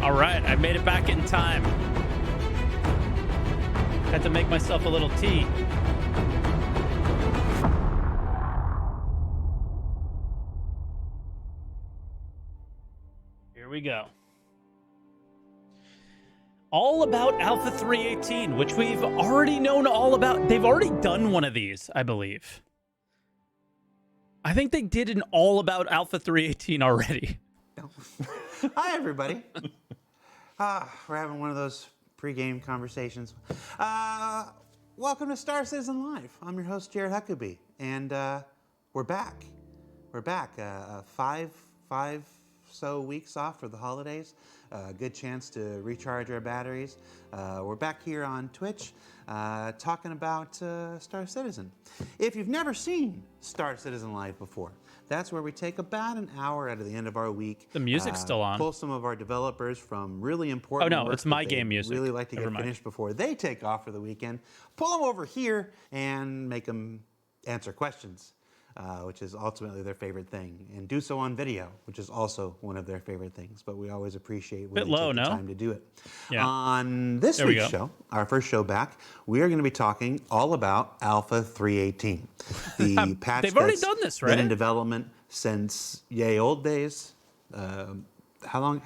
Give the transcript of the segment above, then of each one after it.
All right, I made it back in time. Had to make myself a little tea. Here we go. All about Alpha 318, which we've already known all about. They've already done one of these, I believe. I think they did an all about Alpha 318 already. Hi, everybody. We're having one of those pre-game conversations. Welcome to Star Citizen Live. I'm your host, Jared Huckabee, and we're back. We're back. Five so weeks off for the holidays. Good chance to recharge our batteries. We're back here on Twitch talking about Star Citizen. If you've never seen Star Citizen Live before, that's where we take about an hour out of the end of our week. The music's still on. Pull some of our developers from really important Oh, no, work it's my that game they music. really like to get finished before they take off for the weekend. Pull them over here and make them answer questions, which is ultimately their favorite thing, and do so on video, which is also one of their favorite things. But we always appreciate when they take the time to do it. Yeah. On this week's show, our first show back, we are going to be talking all about Alpha 318, the patch They've already that's done this, been right? in development since yay old days. How long?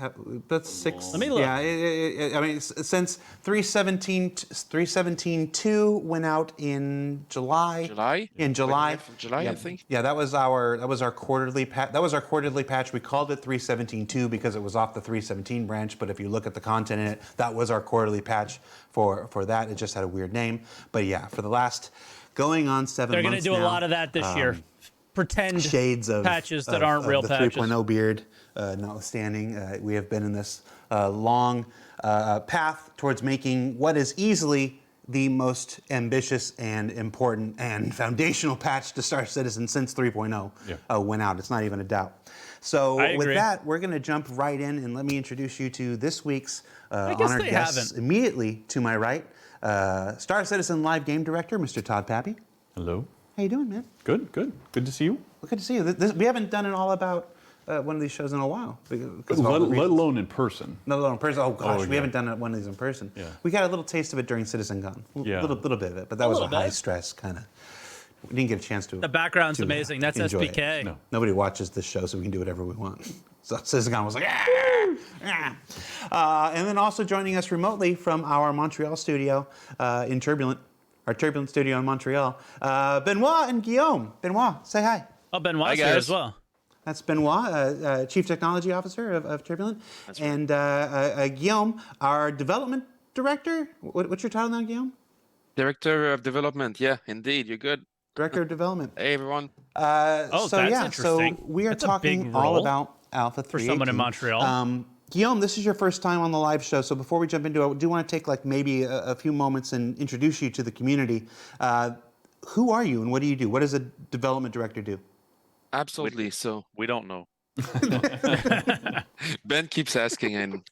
That's 6. Let me look. Yeah, I mean, since 317.2 went out in July. In July. July, yeah, I think. Yeah, that was our quarterly patch. That was our quarterly patch. We called it 317.2 because it was off the 317 branch. But if you look at the content in it, that was our quarterly patch for that. It just had a weird name. But yeah, for the last going on 7 They're months going to do a lot of that this year. Pretend shades of patches that aren't real the patches. 3.0 beard notwithstanding, we have been in this long path towards making what is easily the most ambitious and important and foundational patch to Star Citizen since 3.0 went out. It's not even a doubt. So with that, we're going to jump right in, and let me introduce you to this week's honored guests. Immediately to my right, Star Citizen Live Game Director, Mr. Todd Pappy. Hello. How you doing, man? Good. Good to see you. Well, good to see you. We haven't done it all about one of these shows in a while. Let alone in person. Let alone in person. Oh, gosh, we haven't done one of these in person. Yeah. We got a little taste of it during CitizenCon. Yeah. Little bit of it, but that was a high-stress kind of... We didn't get a chance to... The background's amazing. That's SPK. No. Nobody watches this show, so we can do whatever we want. So CitizenCon was like, and then also joining us remotely from our Montreal studio in Turbulent, our Turbulent studio in Montreal, Benoit and Guillaume. Benoit, say hi. Oh, Benoit's here as well. That's Benoit, Chief Technology Officer of Turbulent. That's right. And Guillaume, our Development Director. What's your title now, Guillaume? Director of Development. Yeah, indeed. You're good. Director of Development. Hey, everyone. That's interesting. So we are talking all about Alpha 318. For someone in Montreal. Guillaume, this is your first time on the live show, so before we jump into it, I do want to take maybe a few moments and introduce you to the community. Who are you and what do you do? What does a development director do? Absolutely. We don't know. Ben keeps asking, and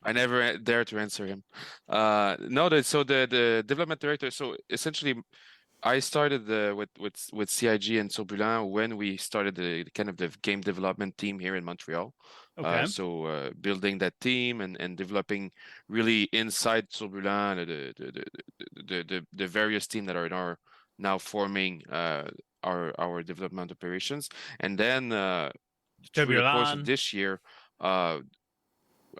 I never dare to answer him. The development director. So essentially, I started with CIG and Turbulent when we started the game development team here in Montreal. Okay. Building that team and developing really inside Turbulent the various teams that are now forming our development operations. And then through the course of this year, I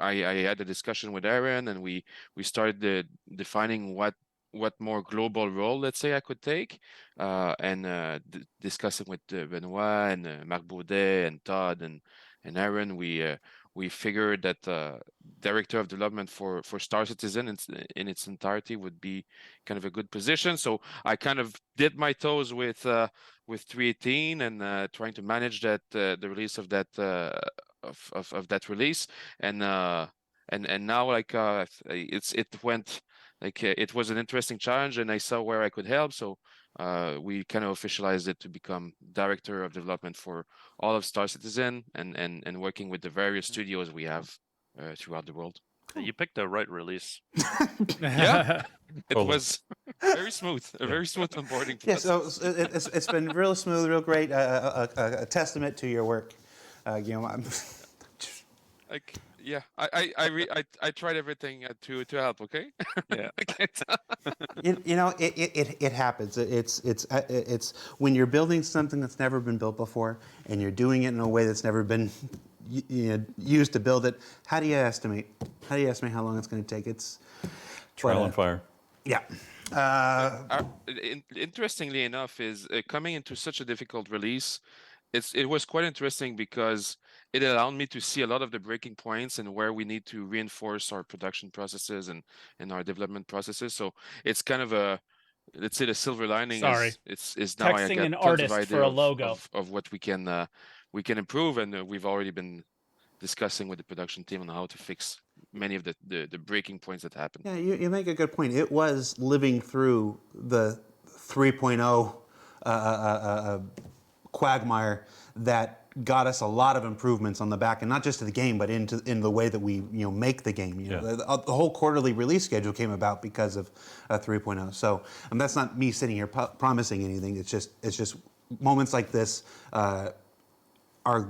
had a discussion with Aaron, and we started defining what more global role, let's say, I could take, and discussing with Benoit and Marc Baudet and Todd and Aaron, we figured that director of development for Star Citizen in its entirety would be kind of a good position. So I kind of dipped my toes with 318 and trying to manage that the release of that of that release, and now it was an interesting challenge, and I saw where I could help. So we kind of officialized it to become director of development for all of Star Citizen and working with the various studios we have throughout the world. You picked the right release. Yeah, it was very smooth, a very smooth onboarding process. So it's been real smooth, real great, a testament to your work, Guillaume. Yeah, I tried everything to help. Okay. Yeah. Okay. It happens. It's when you're building something that's never been built before, and you're doing it in a way that's never been used to build it. How do you estimate? How do you estimate how long it's going to take? It's Trial and fire. Yeah. Interestingly enough, is coming into such a difficult release. It was quite interesting because it allowed me to see a lot of the breaking points and where we need to reinforce our production processes and our development processes. So it's kind of a, let's say, the silver lining Sorry. is now I Texting got an tons of artist for idea a logo. of what we can improve, and we've already been discussing with the production team on how to fix many of the breaking points that happen. Yeah, you make a good point. It was living through the 3.0 quagmire that got us a lot of improvements on the back end, not just to the game, but in the way that we make the game. The whole quarterly release schedule came about because of 3.0. So that's not me sitting here promising anything. It's just moments like this are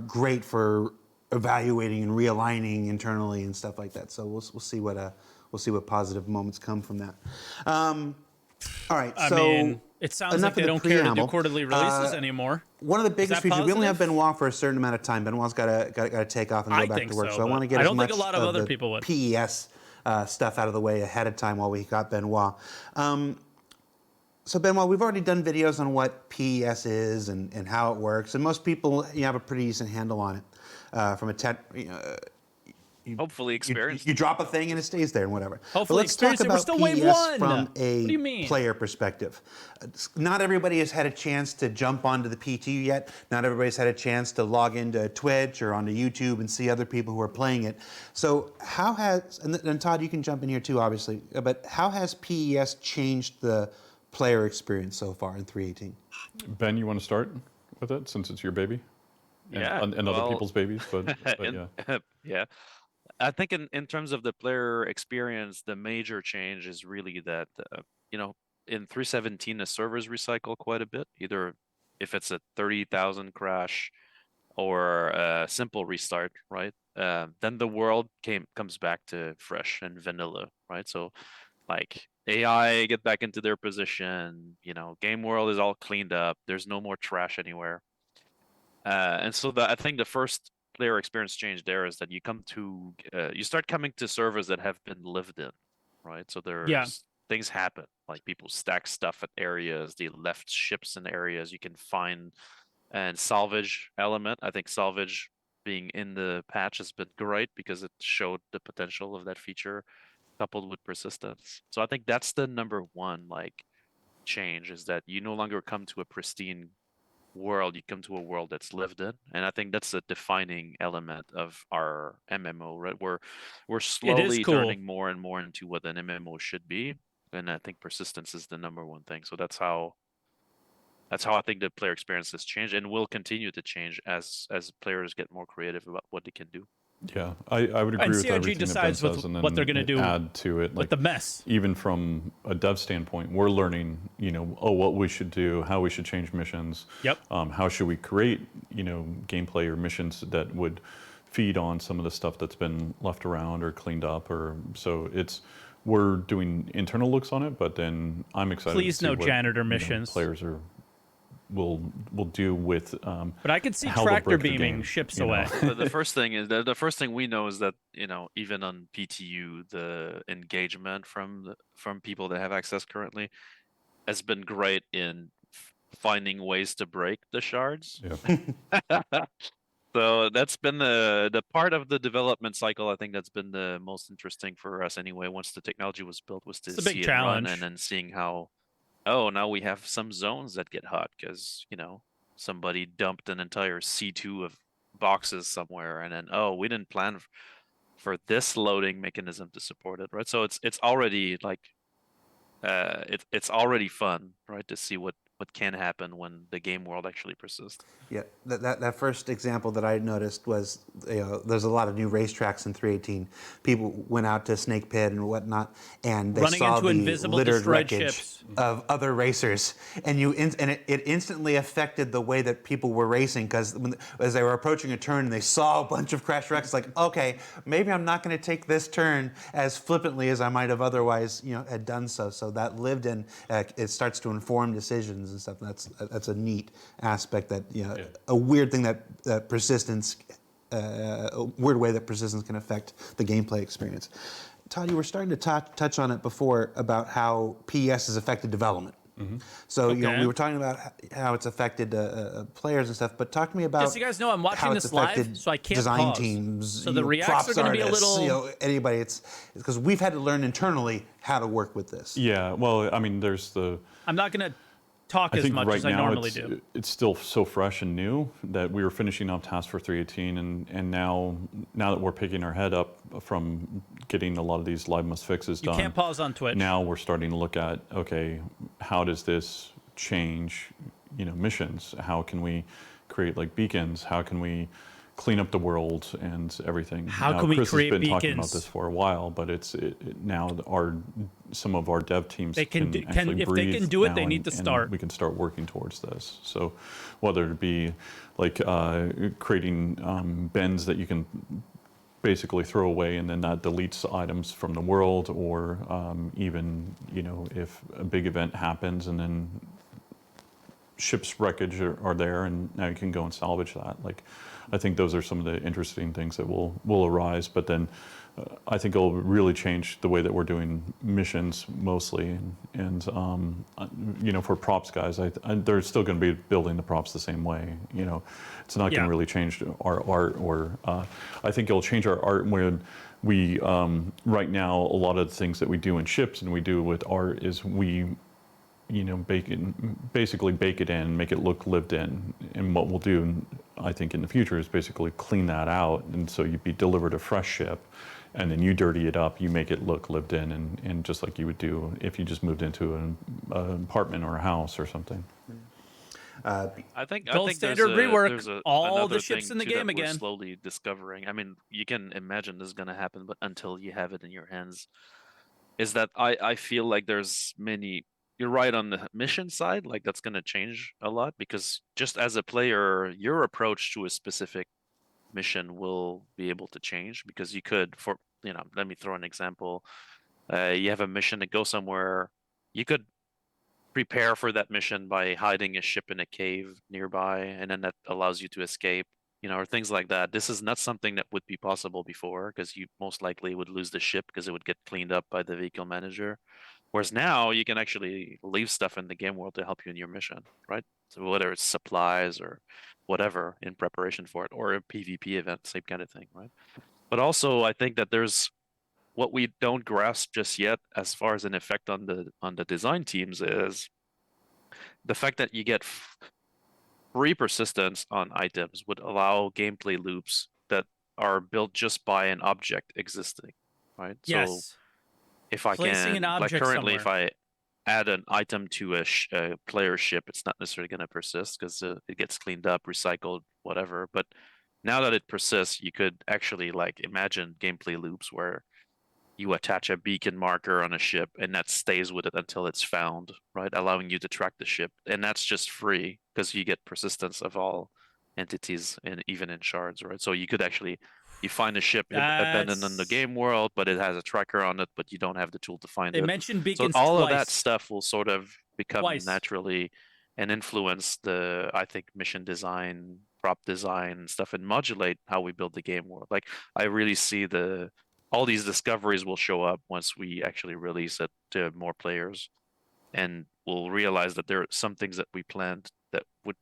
great for evaluating and realigning internally and stuff like that. So we'll see what positive moments come from that. All right. I So mean, it sounds like enough they of the don't care to do preamble. quarterly releases anymore. One of the biggest that features. We only have positive? Benoit for a certain amount of time. Benoit's got to take off and go I back think to work. so, So I but want to get I as don't much think a lot of other the people would. PES stuff out of the way ahead of time while we got Benoit. So Benoit, we've already done videos on what PES is and how it works, and most people have a pretty decent handle on it from a tech. Hopefully experienced. You drop a thing and it stays there and whatever. Hopefully but let's talk experienced it. We're about still wave PES one. from What do you a mean? player perspective. Not everybody has had a chance to jump onto the PTU yet. Not everybody's had a chance to log into Twitch or onto YouTube and see other people who are playing it. So how has, and Todd, you can jump in here too, obviously, but how has PES changed the player experience so far in 3.18? Ben, you want to start with it since it's your baby? Yeah, And other well, people's babies, but in- yeah. yeah. I think in terms of the player experience, the major change is really that, in 3.17, the servers recycle quite a bit, either if it's a 30,000 crash or a simple restart, right? Then the world comes back to fresh and vanilla, right? So like AI get back into their position, game world is all cleaned up. There's no more trash anywhere. And so I think the first player experience change there is that you start coming to servers that have been lived in, right? So there's things happen, like people stack stuff at areas, they left ships in areas you can find, and salvage element. I think salvage being in the patch has been great because it showed the potential of that feature coupled with persistence. So I think that's the number one change, is that you no longer come to a pristine world, you come to a world that's lived in, and I think that's a defining element of our MMO, right? We're slowly cool. turning more and more into what an MMO should be, and I think persistence is the number one thing. So that's how I think the player experience has changed and will continue to change as players get more creative about what they can do. Yeah, I would agree And with CIG everything that Ben decides says, and then what they're gonna do add to it, with the mess. even from a dev standpoint, we're learning, what we should do, how we should change missions. Yep. How should we create, gameplay or missions that would feed on some of the stuff that's been left around or cleaned up, we're doing internal looks on it, but then I'm excited. Please to see no what, janitor missions. Players will do with. But I could see how they'll tractor break the beaming game, ships you know? away. The first thing is the first thing we know is that even on PTU, the engagement from people that have access currently has been great in finding ways to break the shards. Yeah. So that's been the part of the development cycle. I think that's been the most interesting for us anyway. Once the technology was built, was to It's a big see it challenge. run and then seeing how, oh, now we have some zones that get hot because somebody dumped an entire C2 of boxes somewhere, and then, oh, we didn't plan for this loading mechanism to support it, right? So it's already it's already fun, right, to see what what can happen when the game world actually persists. Yeah, that first example that I noticed was, there's a lot of new racetracks in 318. People went out to Snake Pit and whatnot, and they Running saw into the invisible littered destroyed wreckage ships. of other racers, and it instantly affected the way that people were racing, because as they were approaching a turn and they saw a bunch of crash wrecks, like, okay, maybe I'm not going to take this turn as flippantly as I might have otherwise, had done so. So that lived in, it starts to inform decisions and stuff. That's a neat aspect that, a weird thing that persistence, a weird way that persistence can affect the gameplay experience. Todd, you were starting to touch on it before about how PES has affected development. So Okay. we were talking about how it's affected players and stuff, but talk to me about Just so you guys know, I'm watching how it's this live, affected so I can't design pause. teams, So the reacts props are gonna be a artists, little- anybody. It's because we've had to learn internally how to work with this. Yeah, well, I mean, there's the. I'm not going to talk I as think much right as I now normally do. it's still so fresh and new that we were finishing up tasks for 318, and now that we're picking our head up from getting a lot of these live must fixes You done. can't pause on Twitch. Now we're starting to look at, okay, how does this change, missions? How can we create like beacons? How can we clean up the world and everything? How now, can we Chris create has been talking beacons? about this for a while, but now some of our dev teams They can actually if they breathe can do it, now they need to and start. we can start working towards this. So whether it be like creating bends that you can basically throw away and then that deletes items from the world, or even if a big event happens and then ship's wreckage are there and now you can go and salvage that. Like, I think those are some of the interesting things that will arise, but then I think it'll really change the way that we're doing missions mostly, and for props guys, they're still going to be building the props the same way. It's not going to really change our art, or I think it'll change our art when we right now a lot of the things that we do in ships and we do with art is we basically bake it in, make it look lived in. And what we'll do, I think, in the future is basically clean that out. And so you'd be delivered a fresh ship, and then you dirty it up, you make it look lived in, and just like you would do if you just moved into an apartment or a house or something. I think Gold there's standard rework, there's all another the ships thing, in the too, that game we're again. slowly discovering. I mean, you can imagine this is going to happen, but until you have it in your hands, is that I feel like there's many. You're right on the mission side, like that's going to change a lot, because just as a player, your approach to a specific mission will be able to change, because you could, let me throw an example. You have a mission to go somewhere, you could prepare for that mission by hiding a ship in a cave nearby, and then that allows you to escape, or things like that. This is not something that would be possible before, because you most likely would lose the ship because it would get cleaned up by the vehicle manager. Whereas now you can actually leave stuff in the game world to help you in your mission, right? So whether it's supplies or whatever in preparation for it, or a PvP event, same kind of thing, right? But also I think that there's what we don't grasp just yet as far as an effect on the design teams is the fact that you get free persistence on items would allow gameplay loops that are built just by an object existing, right? Yes. So if I Placing an can, like object currently, somewhere. if I add an item to a player ship, it's not necessarily going to persist because it gets cleaned up, recycled, whatever. But now that it persists, you could actually like imagine gameplay loops where you attach a beacon marker on a ship and that stays with it until it's found, right? Allowing you to track the ship. And that's just free because you get persistence of all entities, and even in shards, right? So you could actually, you find a ship abandoned in the That's- game world, but it has a tracker on it, but you don't have the tool to find They it. mentioned So beacons all twice. of that stuff will sort of become Twice. naturally and influence the, I think, mission design, prop design stuff, and modulate how we build the game world. Like I really see all these discoveries will show up once we actually release it to more players, and we'll realize that there are some things that we planned that would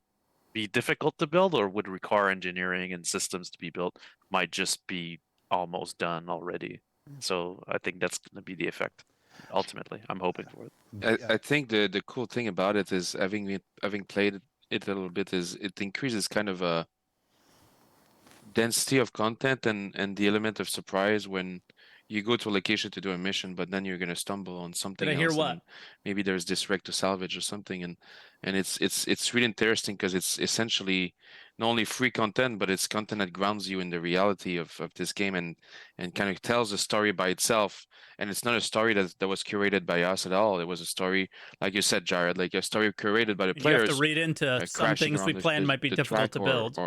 be difficult to build or would require engineering and systems to be built might just be almost done already. So I think that's going to be the effect. Ultimately, I'm hoping for it. I think the cool thing about it is having played it a little bit is it increases kind of a density of content and the element of surprise when you go to a location to do a mission, but then you're gonna stumble on something I hear else, what? and maybe there's this wreck to salvage or something, and it's really interesting because it's essentially not only free content, but it's content that grounds you in the reality of this game and kind of tells a story by itself. And it's not a story that was curated by us at all. It was a story, like you said, Jared, like a story curated by the You have to players, read into some crashing things we around planned might be the difficult track to build.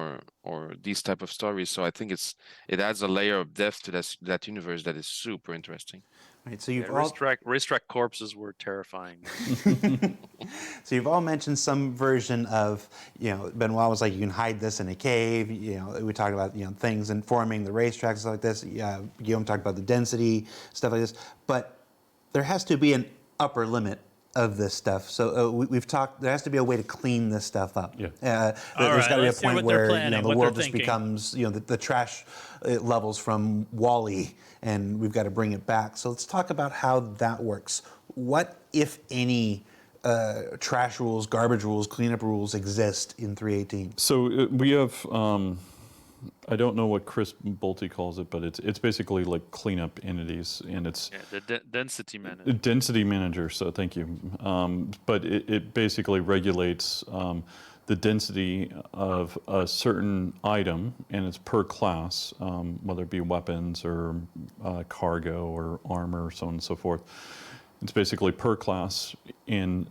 or these type of stories. So I think it adds a layer of depth to that universe that is super interesting. Right. So Yeah, you've all racetrack corpses were terrifying. so you've all mentioned some version of, Benoit was like, you can hide this in a cave. We talked about, things informing the racetracks like this. Guillaume talked about the density, stuff like this. But there has to be an upper limit of this stuff. So we've talked, there has to be a way to clean this stuff up. Yeah. There's got to be a let's hear point what they're where planning, the what world they're just thinking. becomes, the trash levels from Wall-E, and we've got to bring it back. So let's talk about how that works. What, if any, trash rules, garbage rules, cleanup rules exist in 318? So we have, I don't know what Chris Bolte calls it, but it's basically like cleanup entities, and it's Yeah, the density manager. density manager. So thank you. But it basically regulates the density of a certain item, and it's per class, whether it be weapons or cargo or armor, so on and so forth. It's basically per class in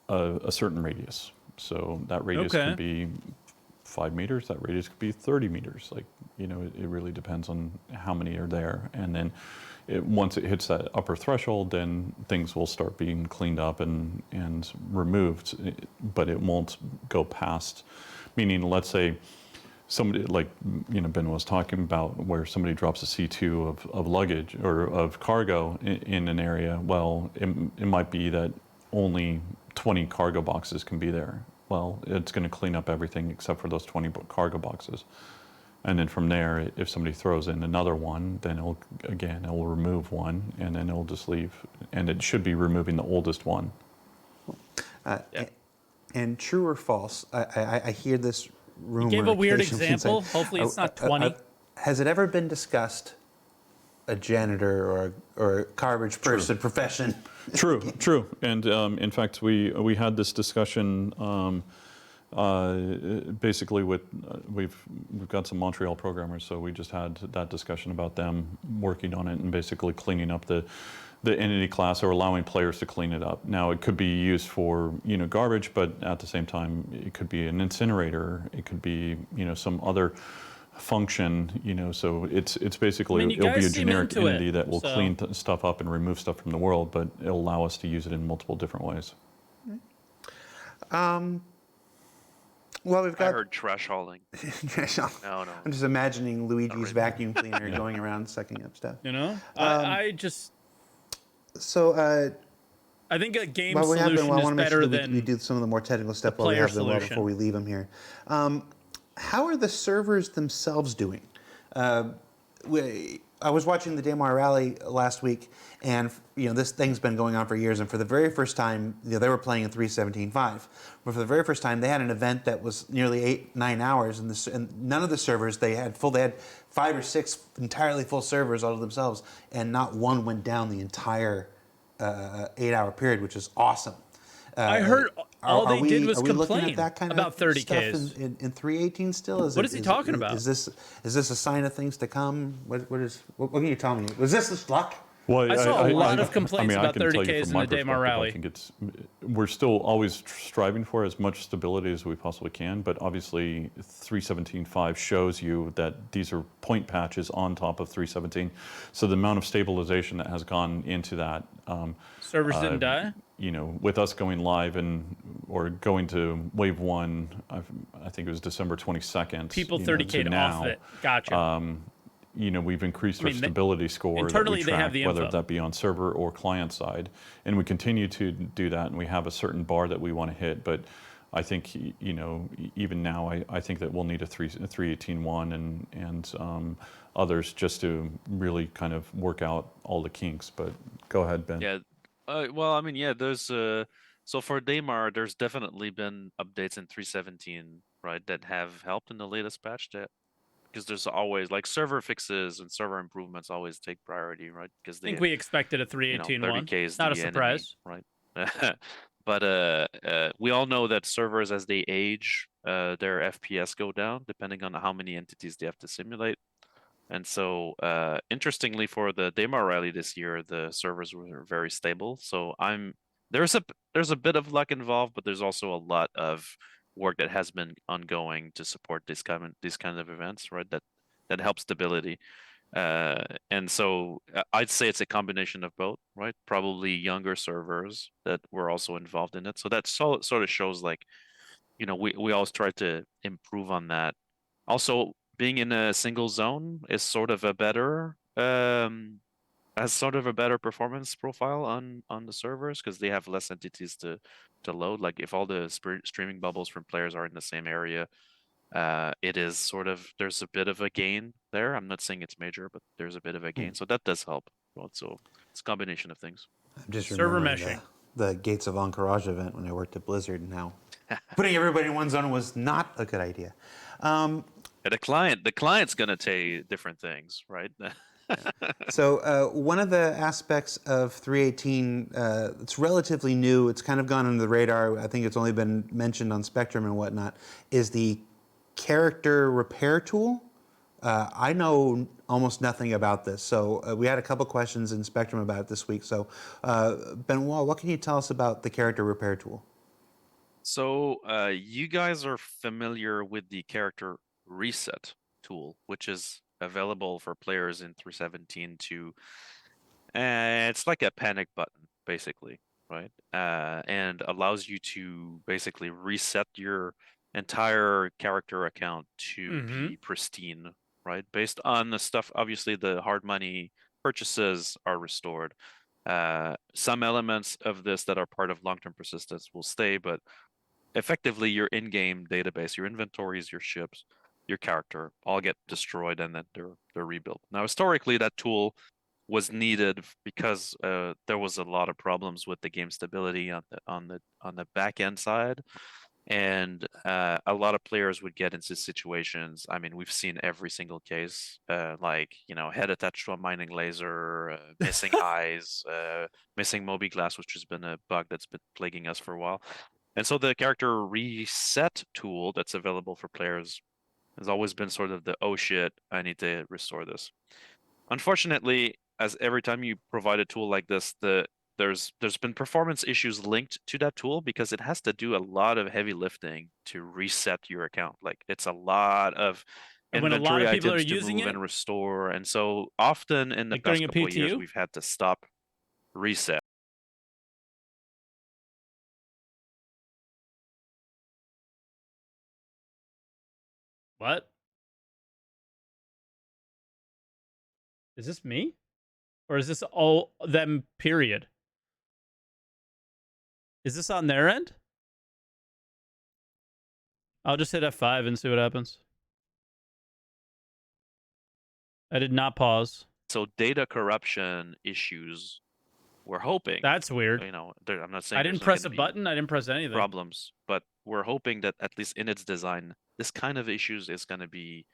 a certain radius. So that radius Okay. could be 5 meters, that radius could be 30 meters. Like, it really depends on how many are there. And then once it hits that upper threshold, then things will start being cleaned up and removed, but it won't go past, meaning let's say somebody, like, Ben was talking about, where somebody drops a C2 of luggage or of cargo in an area. Well, it might be that only 20 cargo boxes can be there. Well, it's going to clean up everything except for those 20 cargo boxes. And then from there, if somebody throws in another one, then it will remove one, and then it'll just leave. And it should be removing the oldest one. And true or false, I hear this rumor. Gave a weird occasionally. example. Hopefully it's not 20. Has it ever been discussed, a janitor or a garbage person profession? True. And in fact, we had this discussion basically with we've got some Montreal programmers, so we just had that discussion about them working on it and basically cleaning up the entity class, or allowing players to clean it up. Now, it could be used for garbage, but at the same time, it could be an incinerator. It could be some other function, so it's basically, I mean, you it'll be a guys seem generic into entity it, that will so- clean stuff up and remove stuff from the world, but it'll allow us to use it in multiple different ways. Well, we've I got. heard trash hauling. No. I'm just imagining Luigi's really. vacuum cleaner going around sucking up stuff. I just So, I think a game while we have solution Benoit, I is want to make better sure than we do some of the more technical stuff while we player have Benoit solution. before we leave him here. How are the servers themselves doing? I was watching the Daymar Rally last week, and this thing's been going on for years. And for the very first time, they were playing in 3.17.5. But for the very first time, they had an event that was nearly 8-9 hours, and none of the servers they had 5 or 6 entirely full servers all to themselves, and not one went down the entire 8-hour period, which is awesome. I heard all they did was are we looking complain at that kind about of 30 stuff Ks. in 318 still? What is he talking about? Is this a sign of things to come? What can you tell me? Was this just luck? Well, I saw a lot of complaints I about can tell 30 you Ks from in the my Daymar perspective, Rally. I think we're still always striving for as much stability as we possibly can, but obviously 3.17.5 shows you that these are point patches on top of 3.17. So the amount of stabilization that has gone into that. Servers didn't die? With us going live or going to wave 1, I think it was December 22nd. People to 30K'd now, off it. Gotcha. we've increased our mean, stability score internally that they we have track, the whether info. that be on server or client side, and we continue to do that, and we have a certain bar that we want to hit. But I think even now, I think that we'll need a 3.18.1 and others just to really kind of work out all the kinks. But go ahead, Ben. Yeah. Well, I mean, yeah. There's so for Daymar, there's definitely been updates in 3.17, right, that have helped in the latest patch. That because there's always like server fixes and server improvements always take priority, right? Because I think we expected a you know, 318 one. 30K is Not a the surprise. enemy, right? But we all know that servers, as they age, their FPS go down depending on how many entities they have to simulate. And so, interestingly, for the Daymar rally this year, the servers were very stable. So there's a bit of luck involved, but there's also a lot of work that has been ongoing to support these kind of events, right? That helps stability. And so I'd say it's a combination of both, right? Probably younger servers that were also involved in it. So that sort of shows like, you know, we always try to improve on that. Also, being in a single zone is sort of a better has sort of a better performance profile on the servers because they have less entities to load. Like if all the streaming bubbles from players are in the same area, it is sort of there's a bit of a gain there. I'm not saying it's major, but there's a bit of a gain, so that does help. Well, so it's a combination of things. I'm just Server remembering meshing. the Gates of Encourage event when I worked at Blizzard, and how putting everybody in one zone was not a good idea. And the client's gonna say different things, right? So one of the aspects of 318 that's relatively new, it's kind of gone under the radar, I think it's only been mentioned on Spectrum and whatnot, is the character repair tool. I know almost nothing about this, so we had a couple questions in Spectrum about it this week. So Benoit, what can you tell us about the character repair tool? So you guys are familiar with the character reset tool, which is available for players in 317 to it's like a panic button basically, right? And allows you to basically reset your entire character account to be pristine, right? Based on the stuff, obviously the hard money purchases are restored. Some elements of this that are part of long-term persistence will stay, but effectively your in-game database, your inventories, your ships, your character all get destroyed and then they're rebuilt. Now historically that tool was needed because there was a lot of problems with the game stability on the back end side, and a lot of players would get into situations. I mean, we've seen every single case, like you know, head attached to a mining laser, missing eyes, missing Moby Glass, which has been a bug that's been plaguing us for a while. And so the character reset tool that's available for players has always been sort of the oh shit, I need to restore this. Unfortunately, as every time you provide a tool like this, there's been performance issues linked to that tool because it has to do a lot of heavy lifting to reset your account. Like it's a lot of And when a lot inventory of people are items to using move it, and restore. And so often in the like past during a couple of years, PTU? we've had to stop reset. What? Is this me? Or is this all them, period? Is this on their end? I'll just hit F5 and see what happens. I did not pause. So data corruption issues, we're hoping. That's weird. You know, I'm not saying I didn't there's not press gonna a be button. I didn't press anything. problems, but we're hoping that at least in its design, this kind of issues is going to be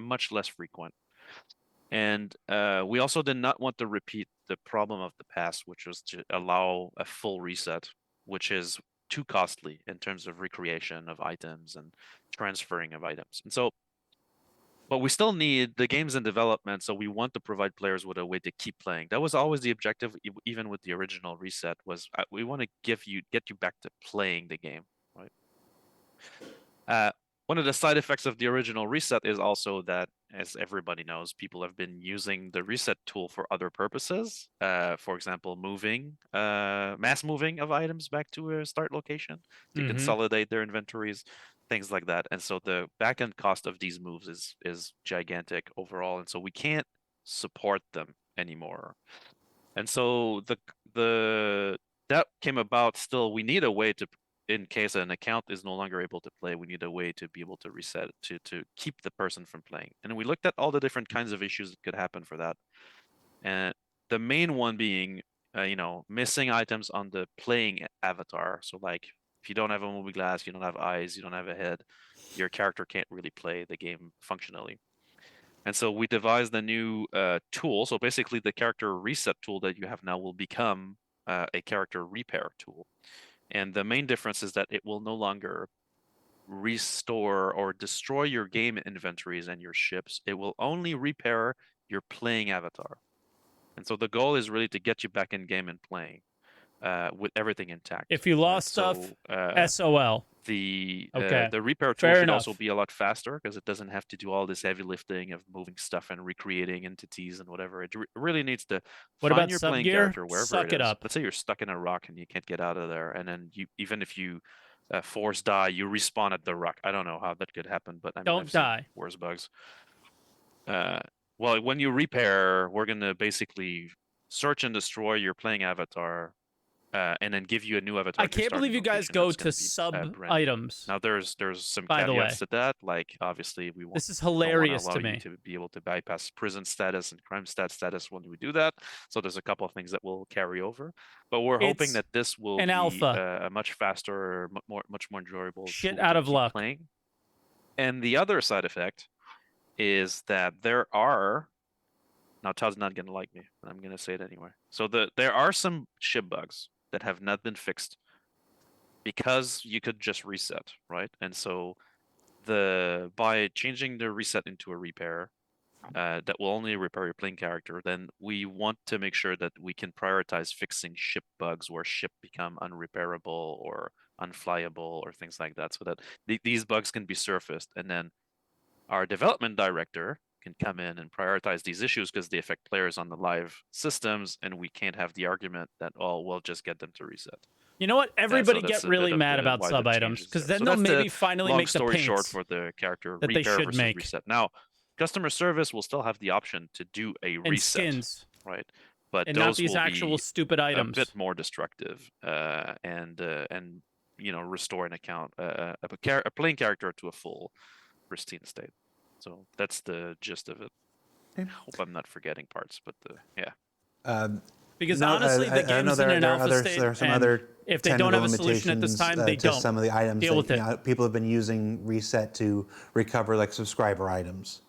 much less frequent. And we also did not want to repeat the problem of the past, which was to allow a full reset, which is too costly in terms of recreation of items and transferring of items. And so, but we still need the games in development, so we want to provide players with a way to keep playing. That was always the objective, even with the original reset. Was we want to get you back to playing the game, right? One of the side effects of the original reset is also that, as everybody knows, people have been using the reset tool for other purposes. For example, mass moving of items back to a start location to consolidate their inventories, things like that. And so the backend cost of these moves is gigantic overall, and so we can't support them anymore. And so that came about. Still, we need a way to, in case an account is no longer able to play, we need a way to be able to reset it, to keep the person from playing. And we looked at all the different kinds of issues that could happen for that. And the main one being, missing items on the playing avatar. So like if you don't have a moving glass, you don't have eyes, you don't have a head, your character can't really play the game functionally. And so we devised a new tool. So basically, the character reset tool that you have now will become a character repair tool. And the main difference is that it will no longer restore or destroy your game inventories and your ships. It will only repair your playing avatar. And so the goal is really to get you back in game and playing with everything intact. If you lost stuff, SOL. The Okay. repair tool Fair should enough. also be a lot faster because it doesn't have to do all this heavy lifting of moving stuff and recreating entities and whatever. It really needs to What find about your sub playing gear? character wherever Suck it it is. up. Let's say you're stuck in a rock and you can't get out of there, and then even if you force die, you respawn at the rock. I don't know how that could happen, but I mean, Don't I've seen die. worse bugs. Well, when you repair, we're gonna basically search and destroy your playing avatar. And then give you a new avatar. I can't believe you guys go to sub items. Now there's some by the way. caveats to that. Like obviously we want This is don't wanna hilarious allow to you me. to be able to bypass prison status and crime status when we do that. So there's a couple of things that will carry over, but we're hoping It's that this will an be alpha. a much faster, much more enjoyable Shit tool out to of keep luck. playing. And the other side effect is that there are. Now Todd's not gonna like me, but I'm gonna say it anyway. So there are some ship bugs that have not been fixed because you could just reset, right? And so by changing the reset into a repair that will only repair your playing character, then we want to make sure that we can prioritize fixing ship bugs where ship become unrepairable or unflyable or things like that, so that these bugs can be surfaced, and then our development director can come in and prioritize these issues because they affect players on the live systems, and we can't have the argument that, oh, we'll just get them to reset. You know what? Everybody So get that's a really bit of mad about why the sub change items is because there. then So they'll that's the maybe finally long make the story short paints for the character that they repair should versus make. reset. Now, customer service will still have the option to do a and reset, skins right? But and not those these will actual be stupid a items. bit more destructive and restore an account a playing character to a full pristine state. So that's the gist of it. I hope I'm not forgetting parts, but Because No, honestly, the I know game's in an alpha state, there are some and other if they don't technical have a solution at this time, they to don't. some of the items Deal with that, it. people have been using reset to recover like subscriber items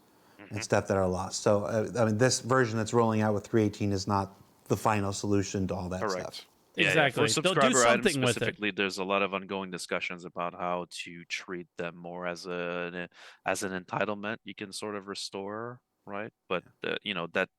and stuff that are lost. So I mean, this version that's rolling out with 3.18 is not the final solution to all that correct. stuff. Exactly. For They'll do subscriber items something with it. specifically, there's a lot of ongoing discussions about how to treat them more as an entitlement you can sort of restore, right? But that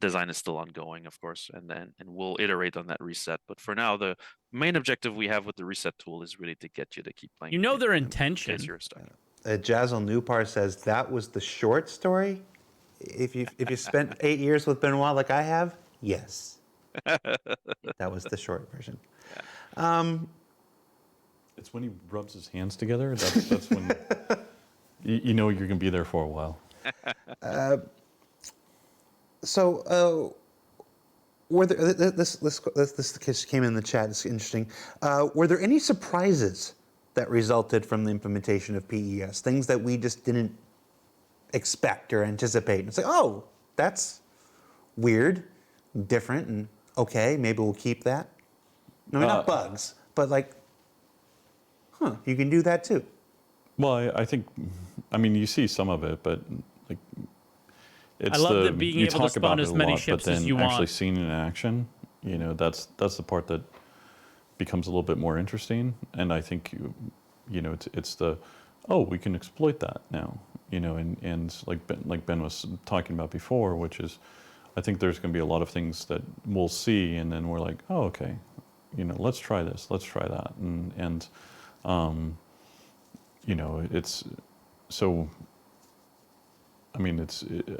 design is still ongoing, of course, and we'll iterate on that reset. But for now, the main objective we have with the reset tool is really to get you to keep playing. You know their in intention. case you're stuck. Jazzle Newpar says that was the short story. If you spent 8 years with Benoit like I have, yes. That was the short version. It's when he rubs his hands together. That's when you know you're going to be there for a while. So, were there, this came in the chat. It's interesting. Were there any surprises that resulted from the implementation of PES? Things that we just didn't expect or anticipate, and say, "Oh, that's weird, different, and okay, maybe we'll keep that." No, not bugs, but like, you can do that too. Well, I think, I mean, you see some of it, but like, it's I love that being you able to talk spawn about it as a many lot, ships but as then you actually want. seeing it in action, that's the part that becomes a little bit more interesting. And I think it's the, we can exploit that now, and like Ben was talking about before, which is, I think there's going to be a lot of things that we'll see, and then we're like, oh, okay, let's try this, let's try that, and it's so. I mean,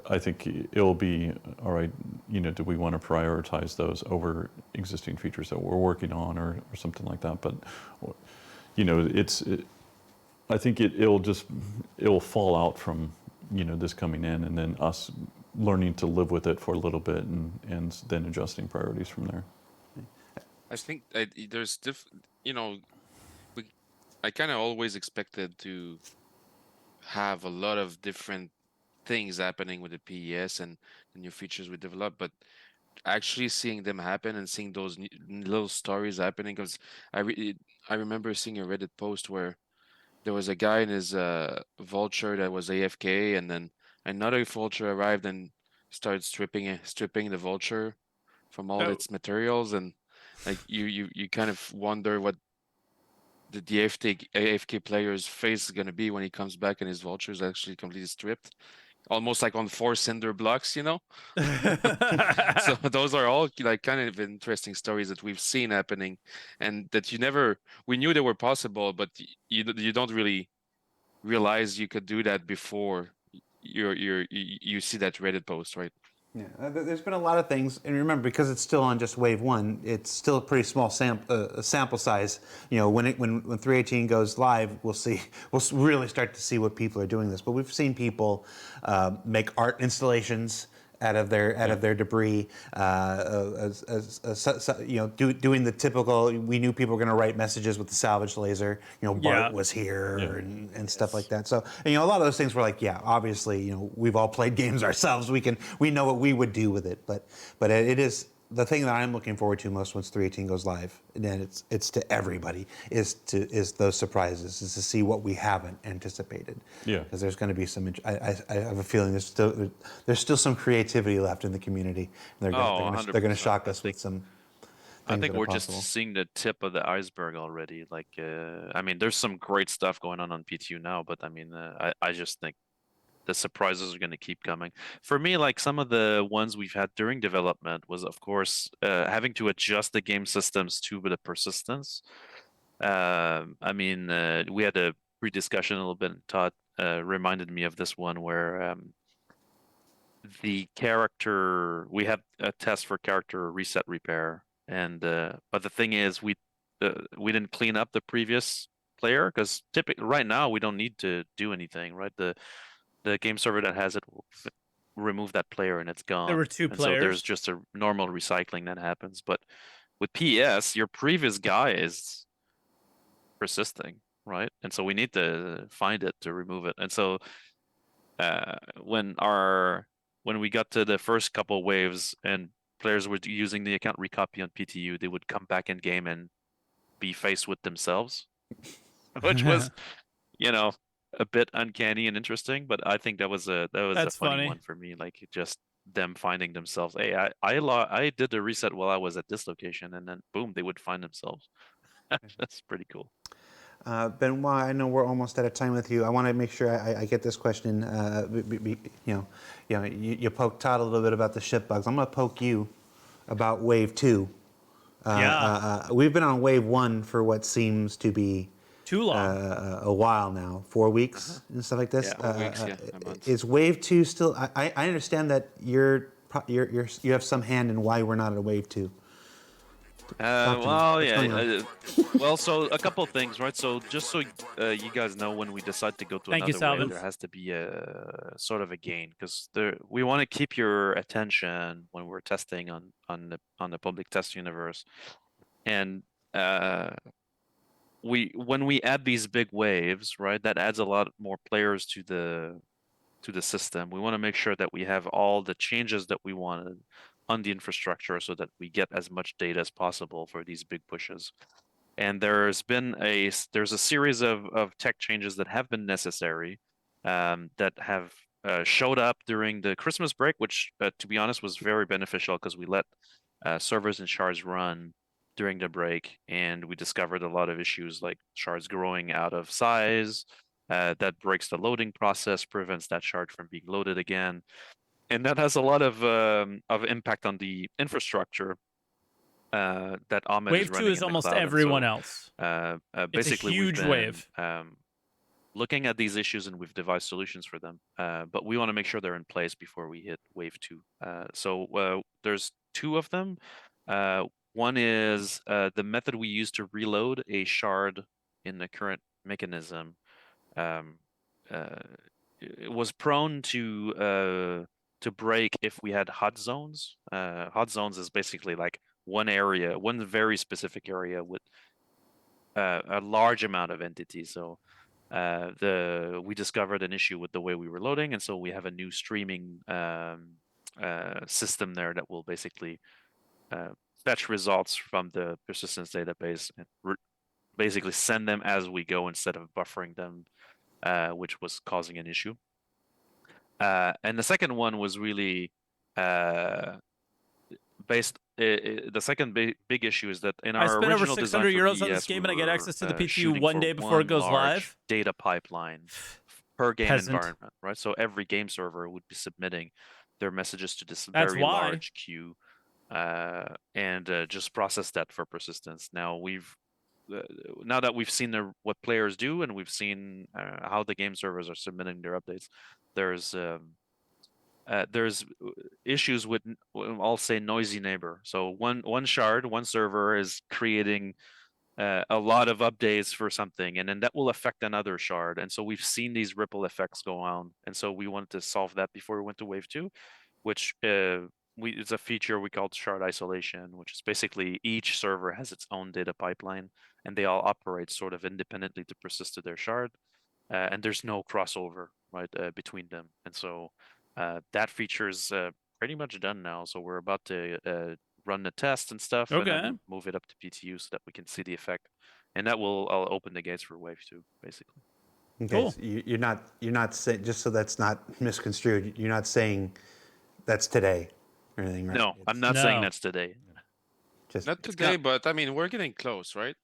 I think it'll be all right. Do we want to prioritize those over existing features that we're working on, or something like that? But I think it'll fall out from this coming in, and then us learning to live with it for a little bit, and then adjusting priorities from there. I think there's I kind of always expected to have a lot of different things happening with the PES and the new features we develop, but actually seeing them happen and seeing those little stories happening. Because I remember seeing a Reddit post where there was a guy in his vulture that was AFK, and then another vulture arrived and started stripping the vulture from all Oh. its materials, and like you kind of wonder what the AFK player's face is gonna be when he comes back and his vulture is actually completely stripped, almost like on 4 cinder blocks, you know. So those are all like kind of interesting stories that we've seen happening, and that we knew they were possible, but you don't really realize you could do that before you see that Reddit post, right? Yeah, there's been a lot of things, and remember, because it's still on just wave one, it's still a pretty small sample size. You know, when 318 goes live, we'll really start to see what people are doing this. But we've seen people make art installations out of their debris, doing the typical. We knew people were going to write messages with the salvage laser. You know, Bart Yeah. was here and stuff like that. So a lot of those things were like, yeah, obviously, we've all played games ourselves. We know what we would do with it. But it is the thing that I'm looking forward to most once 318 goes live, and then it's to everybody, is those surprises, is to see what we haven't anticipated. Yeah. Because there's going to be some. I have a feeling there's still some creativity left in the community. They're going to 100%. shock us with some. I things think that are we're possible. just seeing the tip of the iceberg already. Like, I mean, there's some great stuff going on PTU now, but I mean, I just think the surprises are going to keep coming. For me, like some of the ones we've had during development was, of course, having to adjust the game systems to the persistence. I mean, we had a pre-discussion a little bit. Todd reminded me of this one where the character, we had a test for character reset repair, and but the thing is, we didn't clean up the previous player, because typically right now we don't need to do anything, right? The game server that has it will remove that player and it's gone. There were two and so there's players. just a normal recycling that happens. But with PS, your previous guy is persisting, right? And so we need to find it to remove it. And so when we got to the first couple waves and players were using the account recopy on PTU, they would come back in game and be faced with themselves, which was, a bit uncanny and interesting. But I think that was a That's funny funny. one for me, like just them finding themselves. Hey, I did the reset while I was at this location, and then boom, they would find themselves. That's pretty cool. Benoit, I know we're almost out of time with you. I want to make sure I get this question. You poked Todd a little bit about the ship bugs. I'm going to poke you about Wave 2. We've been on Wave 1 for what seems to be Too long. a while now, 4 weeks and stuff like this. Yeah, 4 weeks, a month. Is Wave 2 still? I understand that you have some hand in why we're not at Wave 2. Well, What's going yeah. Well, so a couple of things, right? So just so you guys know, when we decide to go to Thank you, another wave, Salvin. there has to be a sort of a gain, because we want to keep your attention when we're testing on the public test universe, and when we add these big waves, right, that adds a lot more players to the system. We want to make sure that we have all the changes that we wanted on the infrastructure, so that we get as much data as possible for these big pushes. And there's a series of tech changes that have been necessary, that have showed up during the Christmas break, which, to be honest, was very beneficial, because we let servers and shards run during the break, and we discovered a lot of issues like shards growing out of size. That breaks the loading process, prevents that shard from being loaded again, and that has a lot of impact on the infrastructure that Ahmed Wave is 2 running is in the almost cloud. And everyone so, else. It's a basically, huge we've been wave. looking at these issues, and we've devised solutions for them. But we want to make sure they're in place before we hit Wave 2. So there's two of them. One is the method we use to reload a shard in the current mechanism. It was prone to break if we had hot zones. Hot zones is basically like one very specific area with a large amount of entities. So we discovered an issue with the way we were loading, and so we have a new streaming system there that will basically fetch results from the persistence database and basically send them as we go instead of buffering them, which was causing an issue. And the second one was really based. The second big issue is that in I our spent over original 600 design for euros on PES, this game we and I get were, access to the PTU shooting one for day before it one goes large live. data pipeline per game Peasant. environment, right? So every game server would be submitting their messages to this That's very why. large queue, and just process that for persistence. Now now that we've seen what players do and we've seen how the game servers are submitting their updates, there's issues with, I'll say, noisy neighbor. So one shard, one server is creating a lot of updates for something, and then that will affect another shard. And so we've seen these ripple effects go on. And so we wanted to solve that before we went to Wave 2, which it's a feature we called shard isolation, which is basically each server has its own data pipeline, and they all operate sort of independently to persist to their shard. And there's no crossover, right, between them. And so that feature is pretty much done now. So we're about to run the test and stuff, and then move it up to PTU so that we can see the effect, and that will open the gates for Wave 2, basically. Okay, Cool. so you're not saying, just so that's not misconstrued, you're not saying that's today or anything, right? No, I'm not saying that's today. Just Not today, but I mean, we're getting close, right?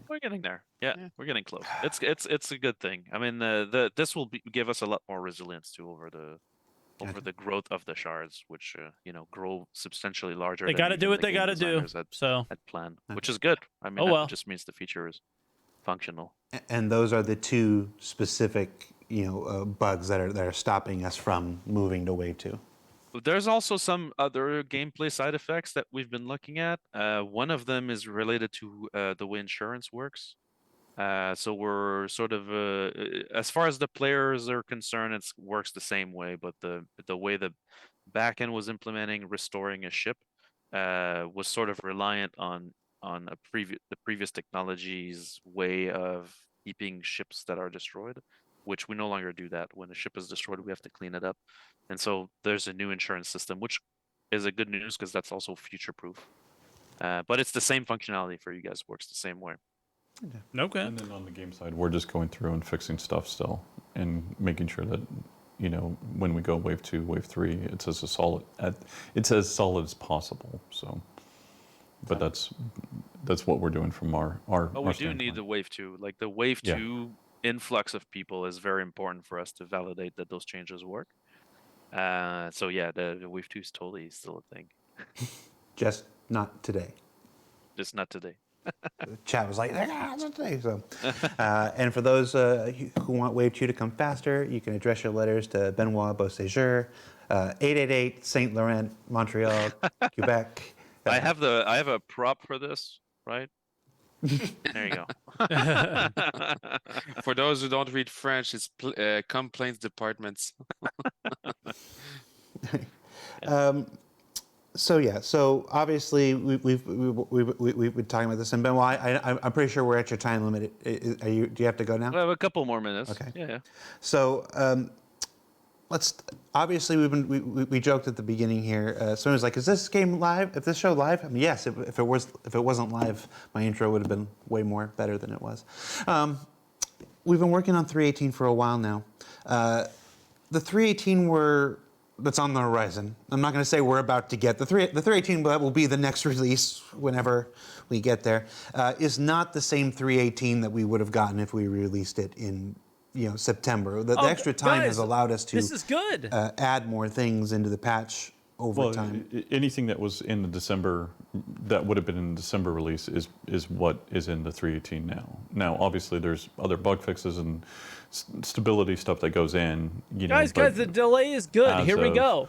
We're getting there. Yeah, we're getting close. It's a good thing. I mean, this will give us a lot more resilience too over the growth of the shards, which grow substantially larger. They than got to even do what the they game got to do. designers So had planned, which is good. I mean, that just means the feature is functional. And those are the two specific, bugs that are stopping us from moving to Wave 2. There's also some other gameplay side effects that we've been looking at. One of them is related to the way insurance works. So we're sort of, as far as the players are concerned, it works the same way, but the way the backend was implementing restoring a ship was sort of reliant on the previous technology's way of keeping ships that are destroyed, which we no longer do that. When a ship is destroyed, we have to clean it up. And so there's a new insurance system, which is a good news because that's also future-proof. But it's the same functionality for you guys. Works the same way. Okay. And then on the game side, we're just going through and fixing stuff still and making sure that, when we go Wave 2, Wave 3, it's as solid as possible. So, but that's what we're doing from our But we do standpoint. need the Wave 2. Like the Wave 2 influx of people is very important for us to validate that those changes work. So yeah, the Wave 2 is totally still a thing. Just not today. Just not today. The chat was like, not today. So, and for those who want Wave 2 to come faster, you can address your letters to Benoit Beauséjour, 888 Saint Laurent, Montreal, Quebec. I have a prop for this, right? There you go. For those who don't read French, it's complaints departments. So obviously we've been talking about this, and Benoit, I'm pretty sure we're at your time limit. Do you have to go now? We have a couple more minutes. Okay. Yeah. So obviously we joked at the beginning here. Someone was like, "Is this game live? If this show live?" I mean, yes. If it wasn't live, my intro would have been way more better than it was. We've been working on 3.18 for a while now. The 3.18 that's on the horizon. I'm not going to say we're about to get the 3.18, but will be the next release whenever we get there. Is not the same 3.18 that we would have gotten if we released it in September. The extra time has allowed us to This is good. add more things into the patch over time. Anything that was in the December, that would have been in the December release is what is in the 3.18 now. Now, obviously, there's other bug fixes and stability stuff that goes in. Guys, the delay is good. Here we go.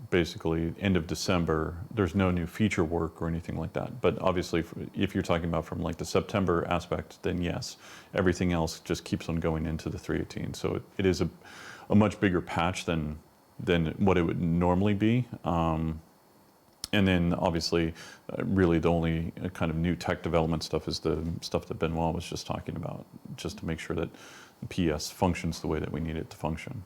Basically, end of December, there's no new feature work or anything like that. But obviously, if you're talking about from like the September aspect, then yes, everything else just keeps on going into the 3.18. So it is a much bigger patch than what it would normally be. And then obviously, really the only kind of new tech development stuff is the stuff that Benoit was just talking about, just to make sure that PS functions the way that we need it to function.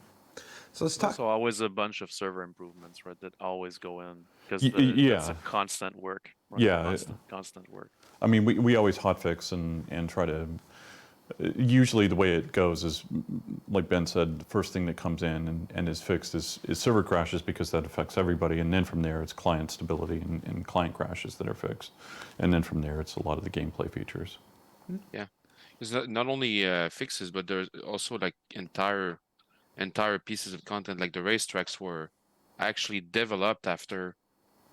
So let's There's talk. also always a bunch of server improvements, right, that always go in because Y- that's yeah. a constant work, right? Yeah. Constant work. I mean, we always hotfix and try to. Usually, the way it goes is, like Ben said, the first thing that comes in and is fixed is server crashes because that affects everybody, and then from there it's client stability and client crashes that are fixed, and then from there it's a lot of the gameplay features. Yeah, it's not only fixes, but there's also like entire pieces of content. Like the racetracks were actually developed after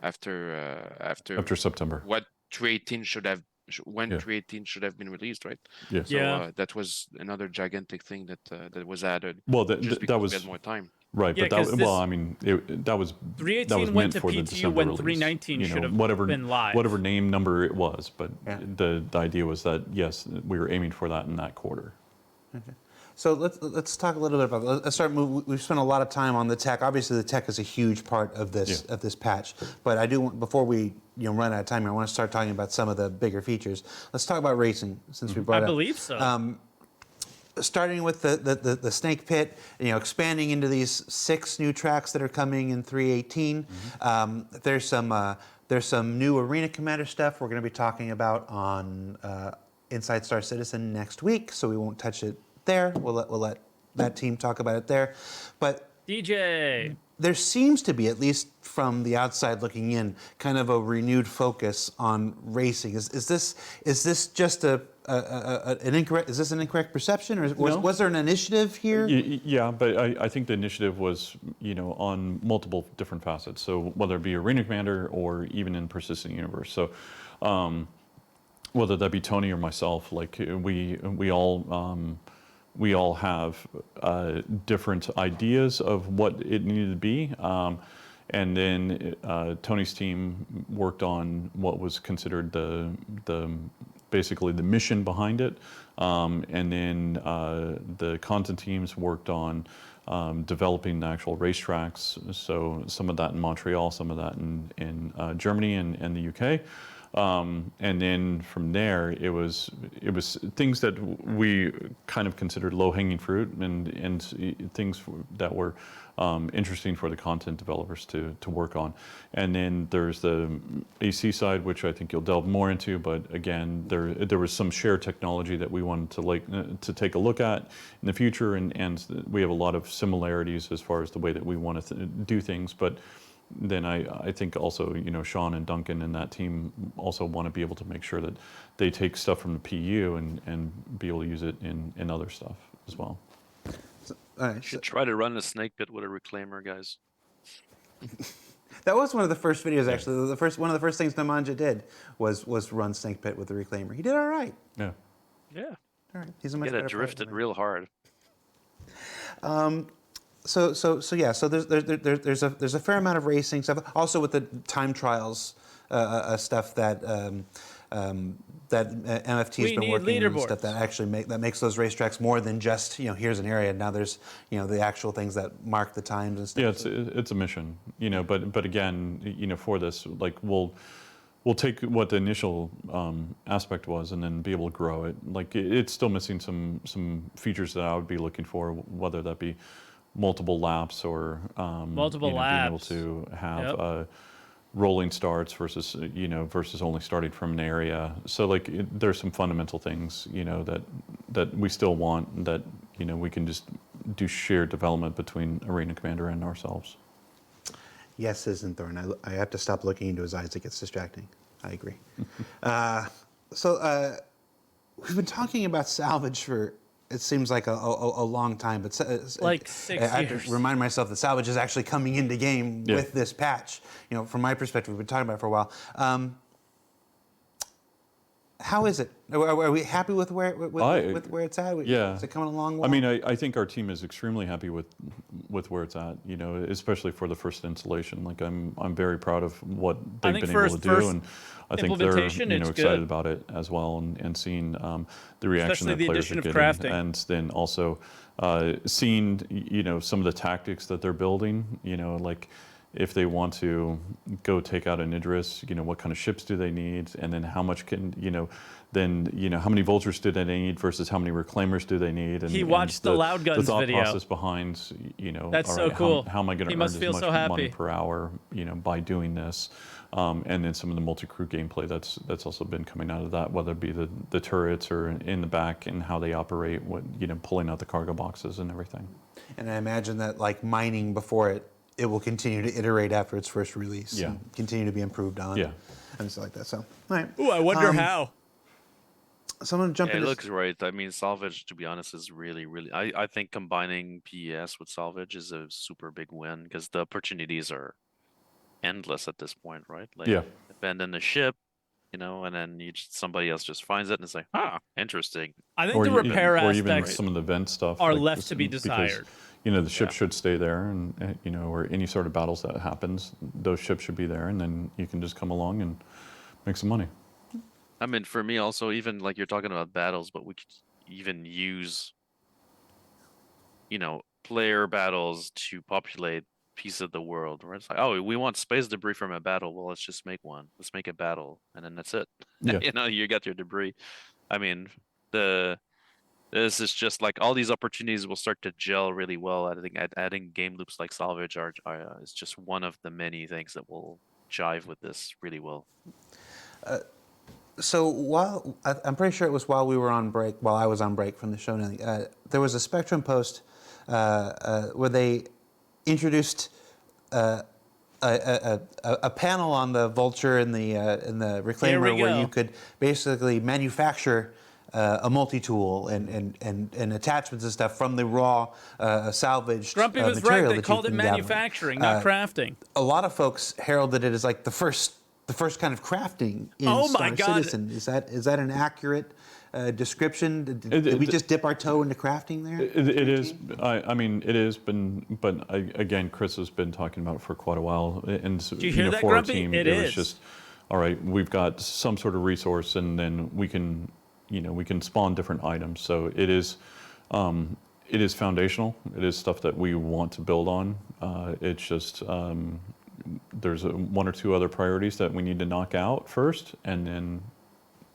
After September. what 318 should have when Yeah. 318 should have been released, right? Yeah. So Yeah. that was another gigantic thing that was added Well, just that because was we had more time. right, Yeah, but 'cause that well, this- I mean, that was 318 went meant to for the PTU December when release. 319 You know, should have whatever been live. whatever name number it was, but Yeah. the idea was that yes, we were aiming for that in that quarter. So let's talk a little bit about. Let's start. We've spent a lot of time on the tech. Obviously, the tech is a huge part of this patch. But I do want, before we run out of time here, I want to start talking about some of the bigger features. Let's talk about racing since we brought I it up. believe so. Starting with the snake pit, expanding into these 6 new tracks that are coming in 318. There's some new Arena Commander stuff we're going to be talking about on Inside Star Citizen next week, so we won't touch it there. We'll let that team talk about it there. But DJ. there seems to be, at least from the outside looking in, kind of a renewed focus on racing. Is this just an incorrect? Is this an incorrect perception, or was there an initiative here? Yeah, but I think the initiative was on multiple different facets. So whether it be Arena Commander or even in Persistent Universe. So whether that be Tony or myself, like we all have different ideas of what it needed to be. And then Tony's team worked on what was considered the basically the mission behind it. And then the content teams worked on developing the actual racetracks. So some of that in Montreal, some of that in Germany and the UK. And then from there, it was things that we kind of considered low-hanging fruit and things that were interesting for the content developers to work on. And then there's the AC side, which I think you'll delve more into. But again, there was some shared technology that we wanted to take a look at in the future, and we have a lot of similarities as far as the way that we want to do things, but. Then I think also, Sean and Duncan and that team also want to be able to make sure that they take stuff from the PU and be able to use it in other stuff as well. All right, Should try to run a snake pit with a reclaimer, guys. that was one of the first videos, actually. One of the first things Nemanja did was run Snake Pit with the reclaimer. He did all right. Yeah. Yeah. All right, he's a much Get better it player drifted than me. real hard. So there's a fair amount of racing stuff. Also with the time trials stuff that MFT's We been need working on, leaderboards. stuff that actually makes those racetracks more than just here's an area. Now there's the actual things that mark the times and stuff. Yeah, it's a mission, but again, for this, like we'll take what the initial aspect was and then be able to grow it. Like it's still missing some features that I would be looking for, whether that be multiple laps or Multiple being able laps. to have Yep. rolling starts versus versus only starting from an area. So like there's some fundamental things that we still want that we can just do shared development between Arena Commander and ourselves. Yes, Citizen Thorn. I have to stop looking into his eyes. It gets distracting. I agree. We've been talking about salvage for, it seems like a long time, but Like 6 I have years. to remind myself that salvage is actually coming into game Yeah. with this patch. From my perspective, we've been talking about it for a while. How is it? Are we happy with where it's at? Yeah. Is it coming along well? I mean, I think our team is extremely happy with where it's at. Especially for the first installation. Like I'm very proud of what they've think been able to first do, and I think they're implementation, it's excited good. about it as well, and seeing the reaction Especially that the players addition are of getting, crafting. and then also seeing some of the tactics that they're building. Like if they want to go take out an Idris, what kind of ships do they need, and then how much can then how many vultures do they need versus how many reclaimers do they need? And He watched the Loud Guns the thought video. process behind That's all so right, cool. how am I going to He earn must as feel much so money happy. per hour by doing this, and then some of the multi-crew gameplay that's also been coming out of that, whether it be the turrets or in the back and how they operate, pulling out the cargo boxes and everything. And I imagine that like mining before it will continue to iterate after its first release. Yeah. And continue to be improved on. Yeah. And stuff like that. So, all right. Ooh, I wonder how. Someone jump Yeah, it into looks right. I mean, salvage, to be honest, is really, really. I think combining PES with salvage is a super big win because the opportunities are endless at this point, right? Like, Yeah. abandon the ship, and then somebody else just finds it and it's like, interesting. I think the repair or even aspects some of the vent stuff are like left this, to be because, desired. the ship Yeah. should stay there, and or any sort of battles that happens, those ships should be there, and then you can just come along and make some money. I mean, for me also, even like you're talking about battles, but we could even use, player battles to populate piece of the world where it's like, oh, we want space debris from a battle. Well, let's just make one. Let's make a battle, and then that's it. Yeah. You got your debris. I mean, this is just like all these opportunities will start to gel really well. I think adding game loops like salvage is just one of the many things that will jive with this really well. So I'm pretty sure it was while we were on break, while I was on break from the show, there was a Spectrum post where they introduced a panel on the Vulture and the Reclaimer where you could basically manufacture a multi-tool and attachments and stuff from the raw salvaged Grumpy was material right. They that you called it can gather. manufacturing, not crafting. A lot of folks heralded it as like the first kind of crafting in Oh my Star God. Citizen. Is that an accurate description? Did we just dip our toe into crafting there? It is. I mean, it is. But again, Chris has been talking about it for quite a while, and Do you hear that, for Grumpy? our team, It was is. just all right. We've got some sort of resource, and then we can spawn different items. So it is foundational. It is stuff that we want to build on. It's just there's one or two other priorities that we need to knock out first, and then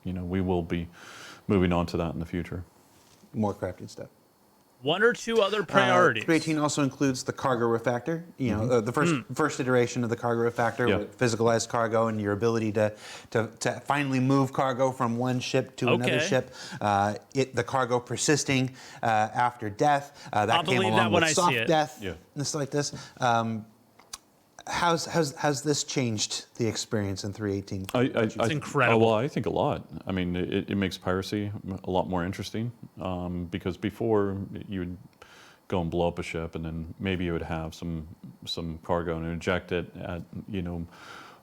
we will be moving on to that in the future. More crafting stuff. One or two other priorities. 318 also includes the cargo refactor. The first iteration of the cargo refactor Yeah. with physicalized cargo and your ability to finally move cargo from one ship to another Okay. ship. The cargo persisting after death. That I'll came believe along that when with I see soft it. death. Yeah. And stuff like this. How's this changed the experience in 318? It's incredible. Well, I think a lot. I mean, it makes piracy a lot more interesting, because before you would go and blow up a ship, and then maybe you would have some cargo and inject it at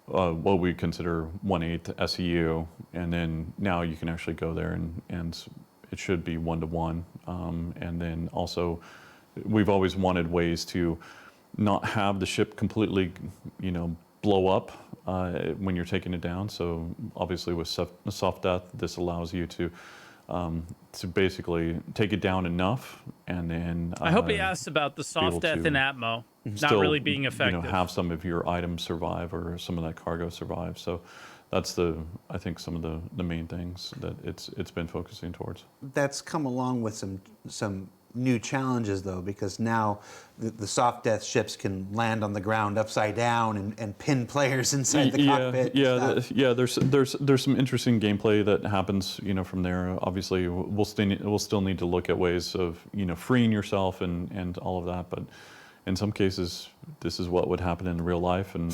what we consider 1/8 SEU, and then now you can actually go there and it should be 1-to-1, and then also we've always wanted ways to not have the ship completely, blow up when you're taking it down. So obviously with soft death, this allows you to basically take it down enough, and then I hope he asked about the able soft death to in Atmo not still, really being effective. have some of your items survive or some of that cargo survive. So that's I think some of the main things that it's been focusing towards. That's come along with some new challenges, though, because now the soft death ships can land on the ground upside down and pin players inside the cockpit. There's some interesting gameplay that happens, from there. Obviously, we'll still need to look at ways of freeing yourself and all of that, but in some cases, this is what would happen in real life, and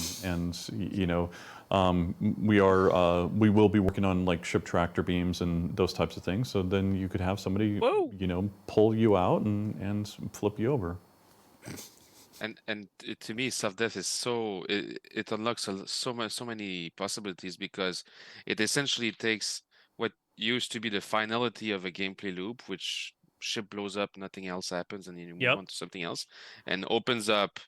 we will be working on like ship tractor beams and those types of things. So then you could have somebody, pull you out and flip you over. And to me, soft death is it unlocks so many possibilities, because it essentially takes what used to be the finality of a gameplay loop, which ship blows up, nothing else happens, and then you move on to something else, and opens up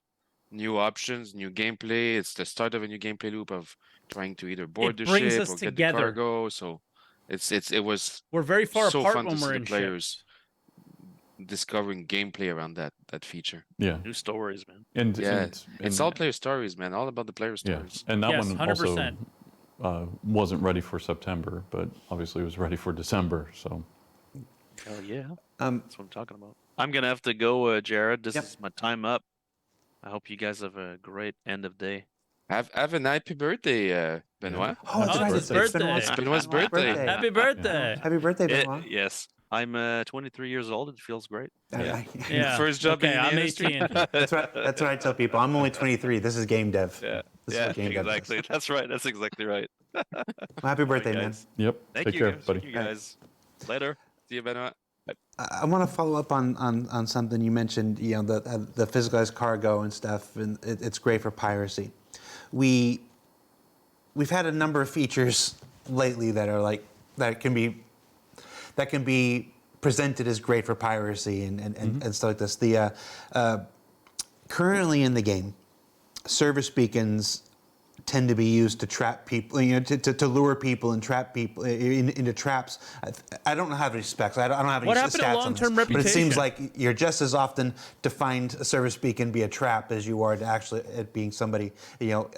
new options, new gameplay. It's the start of a new gameplay loop of trying to either board the brings ship us or get the together. cargo. So it was We're very far so apart fun to when see we're the in players ships. discovering gameplay around that feature. Yeah, New stories, man. and Yeah, and, it's and all player stories, man. All about the player yeah, stories. and that Yes, one 100%. also wasn't ready for September, but obviously it was ready for December. So Hell yeah. Um, That's what I'm talking about. I'm gonna have to go, Jared. This Yep. is my time up. I hope you guys have a great end of day. Have a happy birthday, Benoit. Oh, that's Oh, right. it's his It's birthday. It's Benoit's birthday. Happy birthday. Happy birthday, Benoit. Yes, I'm 23 years old. It feels great. Yeah. Yeah. First job Okay, in the I'm industry. 18. That's what I tell people. I'm only 23. This is game dev. Yeah, This is yeah, what game dev does. exactly. That's right. That's exactly right. Well, happy birthday, man. guys. yep, Thank take you, care, guys. buddy. Thank you guys. Later. See you, Benoit. I want to follow up on something you mentioned. You know, the physicalized cargo and stuff, and it's great for piracy. We've had a number of features lately that are like that can be presented as great for piracy and stuff like this. The currently in the game, service beacons tend to be used to trap people, you know, to lure people and trap people into traps. I don't have any specs. I don't have any What happened to stats on long-term this, but it seems reputation? like you're just as often to find a service beacon be a trap as you are to actually it being somebody, you know,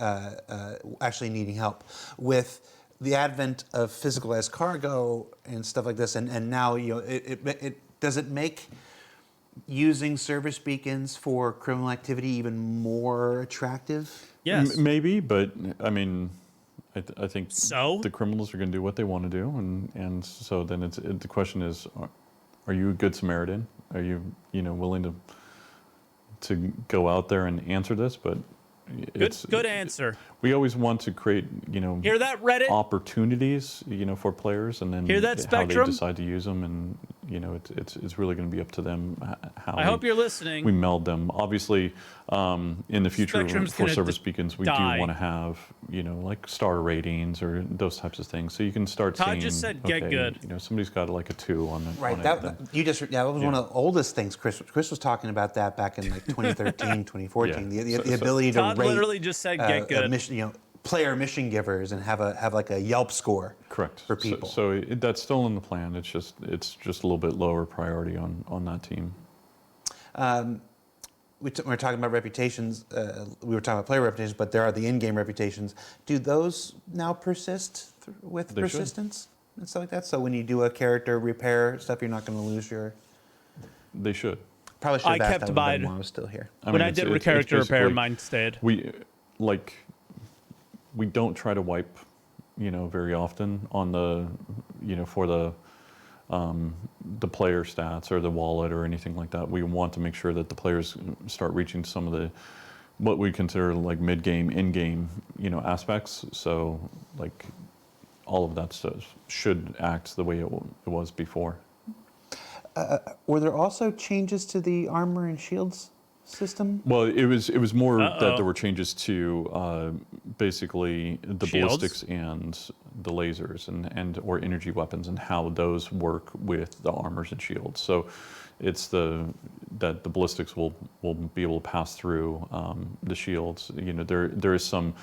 actually needing help. With the advent of physicalized cargo and stuff like this, and now, you know, it does it make using service beacons for criminal activity even more attractive? Yes. Maybe, but I mean, I think So? the criminals are going to do what they want to do, and so then the question is, are you a good Samaritan? Are you willing to go out there and answer this? But Good answer. We always want to create Hear that, Reddit? opportunities for players, and then Hear that, how Spectrum? they decide to use them, and it's really going to be up to them how I hope you're listening. we meld them. Obviously, in the future Spectrum's for gonna service beacons, we do die. want to have like star ratings or those types of things, so you can start Todd seeing. just said, "Get good." Somebody's got like a 2 on it. Right. on it, That then- that was one of the oldest things. Chris was talking about that back in like 2013, 2014. Yeah. The ability to Todd rate literally just said, "Get good." player mission givers and have like a Yelp score. Correct. For people. So that's still in the plan. It's just a little bit lower priority on that team. We're talking about reputations. We were talking about player reputations, but there are the in-game reputations. Do those now persist with They should. persistence and stuff like that? So when you do a character repair stuff, you're not going to lose your. They should. Probably should I have asked kept that mine. when I was still here. When I it's- did it's character repair, basically- mine stayed. We don't try to wipe, very often on the, for the player stats or the wallet or anything like that. We want to make sure that the players start reaching some of the, what we consider like mid-game, in-game, aspects. So like all of that stuff should act the way it was before. Were there also changes to the armor and shields system? Well, it was more that Uh-oh. there were changes to basically the Shields? ballistics and the lasers and or energy weapons and how those work with the armors and shields. So it's that the ballistics will be able to pass through the shields. There is some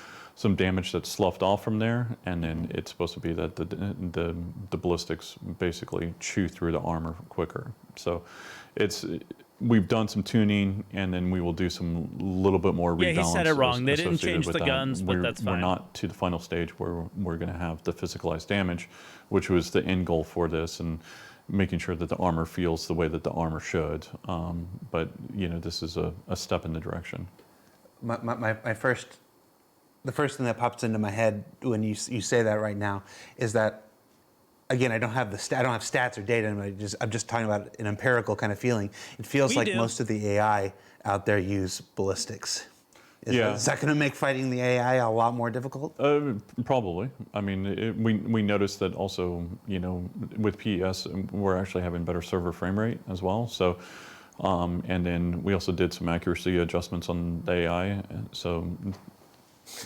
damage that's sloughed off from there, and then it's supposed to be that the ballistics basically chew through the armor quicker. So we've done some tuning, and then we will do some little bit more rebalance. Yeah, he said it wrong. They didn't associated change with the that. guns, but that's We're fine. not to the final stage where we're going to have the physicalized damage, which was the end goal for this, and making sure that the armor feels the way that the armor should. But this is a step in the direction. The first thing that pops into my head when you say that right now is that, again, I don't have stats or data, and I'm just talking about an empirical kind of feeling. It feels We like do. most of the AI out there use ballistics. Yeah. Is that going to make fighting the AI a lot more difficult? Probably. I mean, we noticed that also, with PES, we're actually having better server frame rate as well. So, and then we also did some accuracy adjustments on the AI. So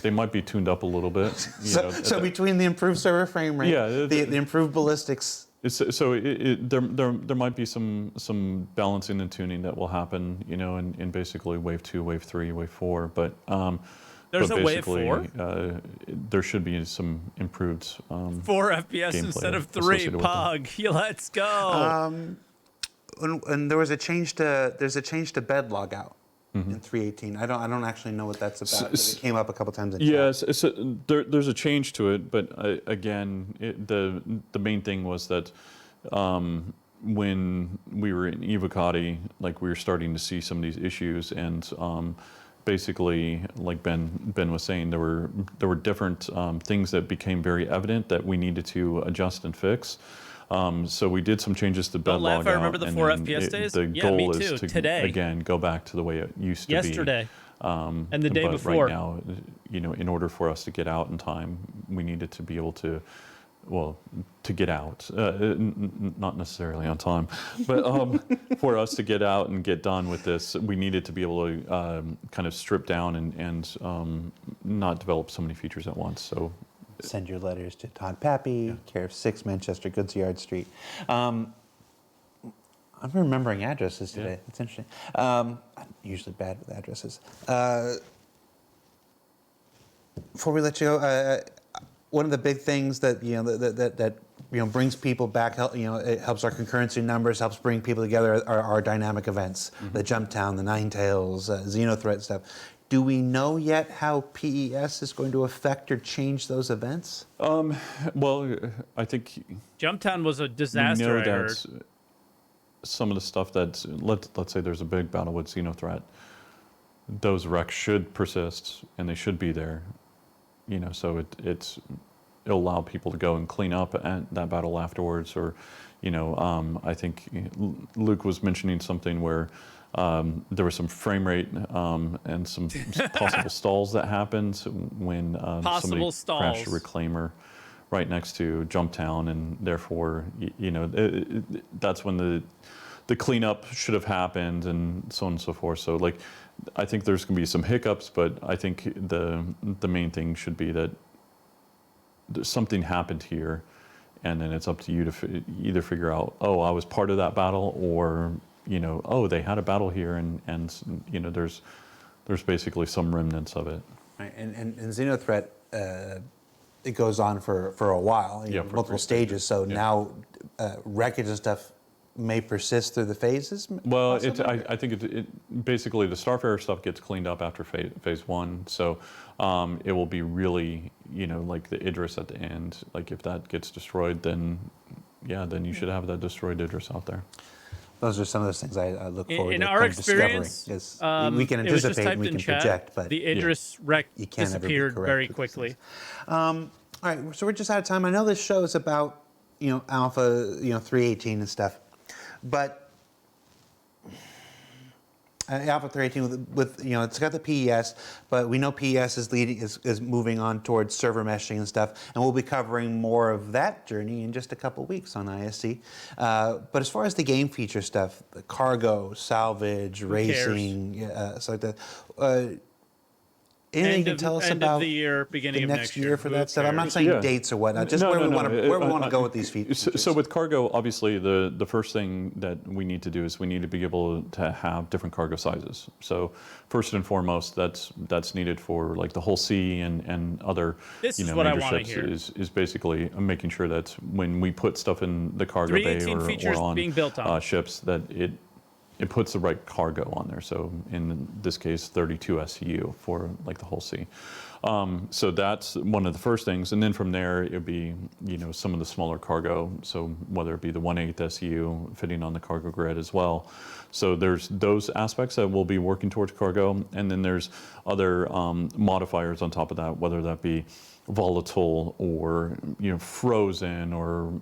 they might be tuned up a little bit. So between the improved server frame rate, Yeah, the improved ballistics. There might be some balancing and tuning that will happen, in basically wave 2, wave 3, wave 4. But There's but a wave basically, 4? There should be some improved 4 FPS gameplay instead of 3. associated with that. Pog. Let's go. and there's a change to bed logout in 3.18. I don't actually know what that's about. But it came up a couple times in chat. Yes, there's a change to it, but again, the main thing was that when we were in Evocati, like we were starting to see some of these issues, and basically, like Ben was saying, there were different things that became very evident that we needed to adjust and fix. So we did some changes to bed logout. I remember the and 4 then FPS days. The Yeah, goal me is too. to Today. again go back to the way it used to Yesterday. be. And the day but before. Right now, in order for us to get out in time, we needed to be able to, to get out, not necessarily on time, but for us to get out and get done with this, we needed to be able to kind of strip down and not develop so many features at once. So. Send your letters to Todd Pappy, care of 6 Manchester Goods Yard Street. I'm remembering addresses today. It's interesting. I'm usually bad with addresses. Before we let you go, one of the big things that that brings people back, it helps our concurrency numbers, helps bring people together, are our dynamic events, the Jump Town, the Nine Tails, Xenothreat stuff. Do we know yet how PES is going to affect or change those events? Well, I think Jumptown was a disaster. I heard. Some of the stuff that's let's say there's a big battle with Xenothreat, those wrecks should persist and they should be there. So it'll allow people to go and clean up at that battle afterwards, or I think Luke was mentioning something where. There was some frame rate and some possible stalls that happened when somebody crashed a reclaimer right next to Jumptown, and therefore, that's when the cleanup should have happened, and so on and so forth. So, I think there's going to be some hiccups, but I think the main thing should be that something happened here, and then it's up to you to either figure out, oh, I was part of that battle, or oh, they had a battle here, and there's basically some remnants of it. Right, and Xenothreat, it goes on for a while, for multiple stages. So now wreckage and stuff may persist through the phases. Well, I think it basically the Starfarer stuff gets cleaned up after phase 1. So it will be really like the Idris at the end. Like if that gets destroyed, then you should have that destroyed Idris out there. Those are some of those things I look forward to in our experience, we can anticipate and we can project, but the Idris wreck you can't disappeared very quickly. All right, so we're just out of time. I know this show is about Alpha 3.18 and stuff, but Alpha 3.18 with it's got the PES, but we know PES is moving on towards server meshing and stuff, and we'll be covering more of that journey in just a couple weeks on ISC. But as far as the game feature stuff, the cargo, salvage, racing, stuff like that. Anything you can tell us about the year, beginning the of next year for that stuff? I'm not saying Yeah. dates or whatnot, just where we want to go with these features. So with cargo, obviously the first thing that we need to do is we need to be able to have different cargo sizes. So first and foremost, that's needed for like the whole sea and other This is what I major wanna ships hear. is basically making sure that when we put stuff in the cargo bay 318 features or on being built on. ships, that it puts the right cargo on there. So in this case, 32 SCU for like the whole sea. So that's one of the first things. And then from there, it'd be, some of the smaller cargo. So whether it be the 1/8 SCU fitting on the cargo grid as well. So there's those aspects that we'll be working towards cargo. And then there's other modifiers on top of that, whether that be volatile or frozen or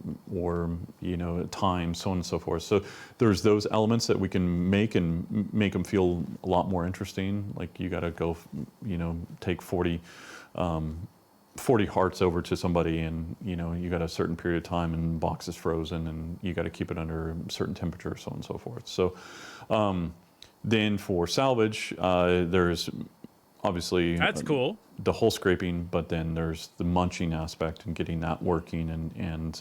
time, so on and so forth. So there's those elements that we can make them feel a lot more interesting. Like you got to go take 40 hearts over to somebody, and you got a certain period of time and the box is frozen and you got to keep it under a certain temperature, so on and so forth. So then for salvage, there's obviously That's cool. the hull scraping, but then there's the munching aspect and getting that working, and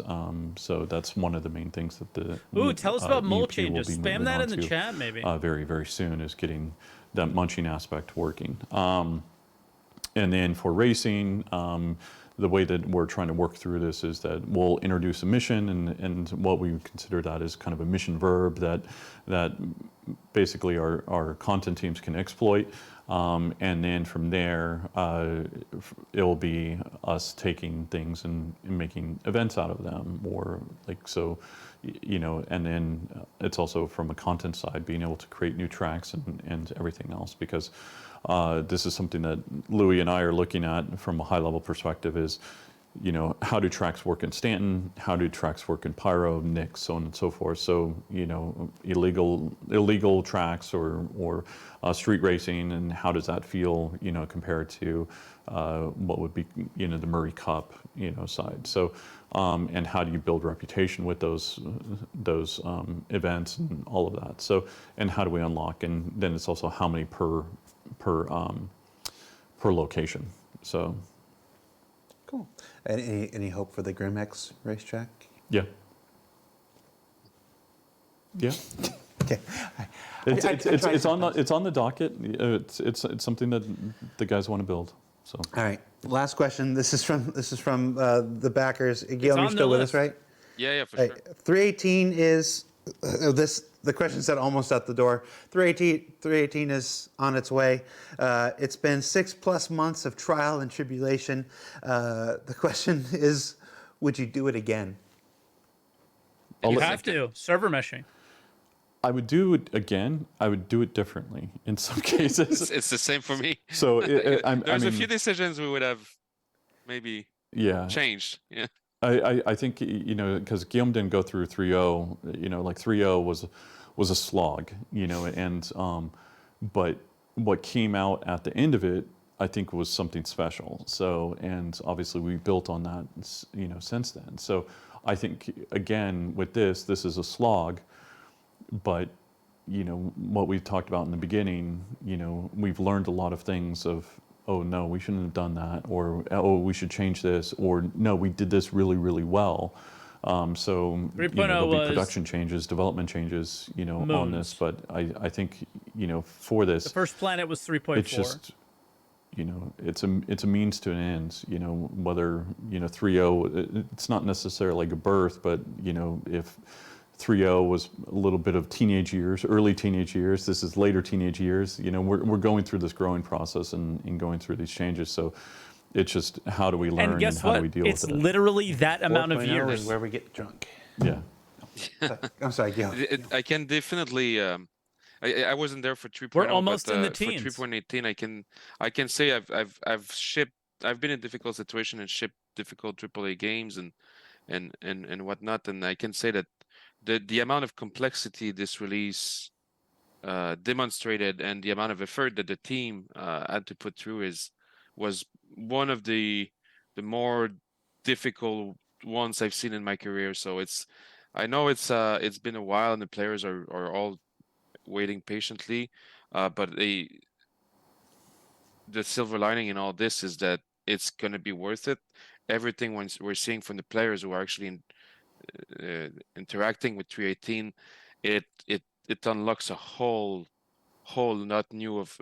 so that's one of the main things that the Tell us about mold EUP will changes. be Spam moving that on in the to, chat, maybe. very, very soon, is getting that munching aspect working. And then for racing, the way that we're trying to work through this is that we'll introduce a mission, and what we would consider that is kind of a mission verb that basically our content teams can exploit. And then from there, it will be us taking things and making events out of them, or like so, you know. And then it's also from a content side, being able to create new tracks and everything else, because this is something that Louis and I are looking at from a high-level perspective. Is, you know, how do tracks work in Stanton? How do tracks work in Pyro, Nix, so on and so forth? So, you know, illegal tracks or street racing, and how does that feel, you know, compared to what would be, you know, the Murray Cup, you know, side. So, and how do you build reputation with those events and all of that? So, and how do we unlock? And then it's also how many per location. So. Cool. Any hope for the Grimex racetrack? Yeah. Yeah. Okay. It's on the docket. It's something that the guys want to build. So. All right. Last question. This is from the backers. Guillaume, you're still with us, right? Yeah, for Hey, sure. 318 is the question said almost at the door. 318 is on its way. It's been 6+ months of trial and tribulation. The question is, would you do it again? You have to. Server meshing. I would do it again. I would do it differently in some cases. It's the same for me. So There's a few decisions we would have maybe changed. Yeah. I think, you know, because Guillaume didn't go through 3.0, you know, like 3.0 was a slog, you know, and but what came out at the end of it, I think, was something special. So, and obviously we built on that, you know, since then. So I think, again, with this is a slog, but, you know, what we talked about in the beginning, you know, we've learned a lot of things of, oh no, we shouldn't have done that, or oh, we should change this, or no, we did this really, really well. So, you know, there'll be production changes, development changes, you know, on this. But I think, you know, for this, the first planet was 3.4. It's just, you know, it's a means to an end. You know, whether, you know, 3.0, it's not necessarily like a birth, but, you know, if 3.0 was a little bit of teenage years, early teenage years. This is later teenage years. You know, we're going through this growing process and going through these changes. So it's just, how do we learn and, guess how what? do we deal with it? It's literally that amount of years. Is where we get drunk. Yeah. I'm sorry, Gil. I can definitely. I wasn't there for 3.0. We're almost but, in the teens. For 3.18, I can say I've shipped. I've been in a difficult situation and shipped difficult AAA games and whatnot, and I can say that the amount of complexity this release demonstrated, and the amount of effort that the team had to put through was one of the more difficult ones I've seen in my career. So I know it's been a while, and the players are all waiting patiently, but the silver lining in all this is that it's going to be worth it. Everything we're seeing from the players who are actually interacting with 3.18, it unlocks a whole lot new of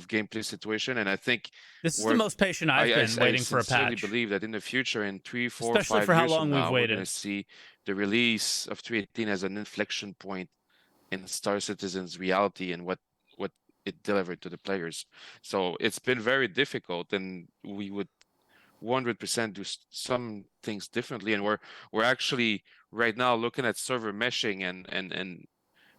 gameplay situation, and I think this is the most patient I've been waiting for a patch. I sincerely believe that in the future, in 3, 4, especially 5 for how years long from we've now, waited, we're going to see the release of 3.18 as an inflection point in Star Citizen's reality and what it delivered to the players. So it's been very difficult, and we would 100% do some things differently, and we're actually right now looking at server meshing and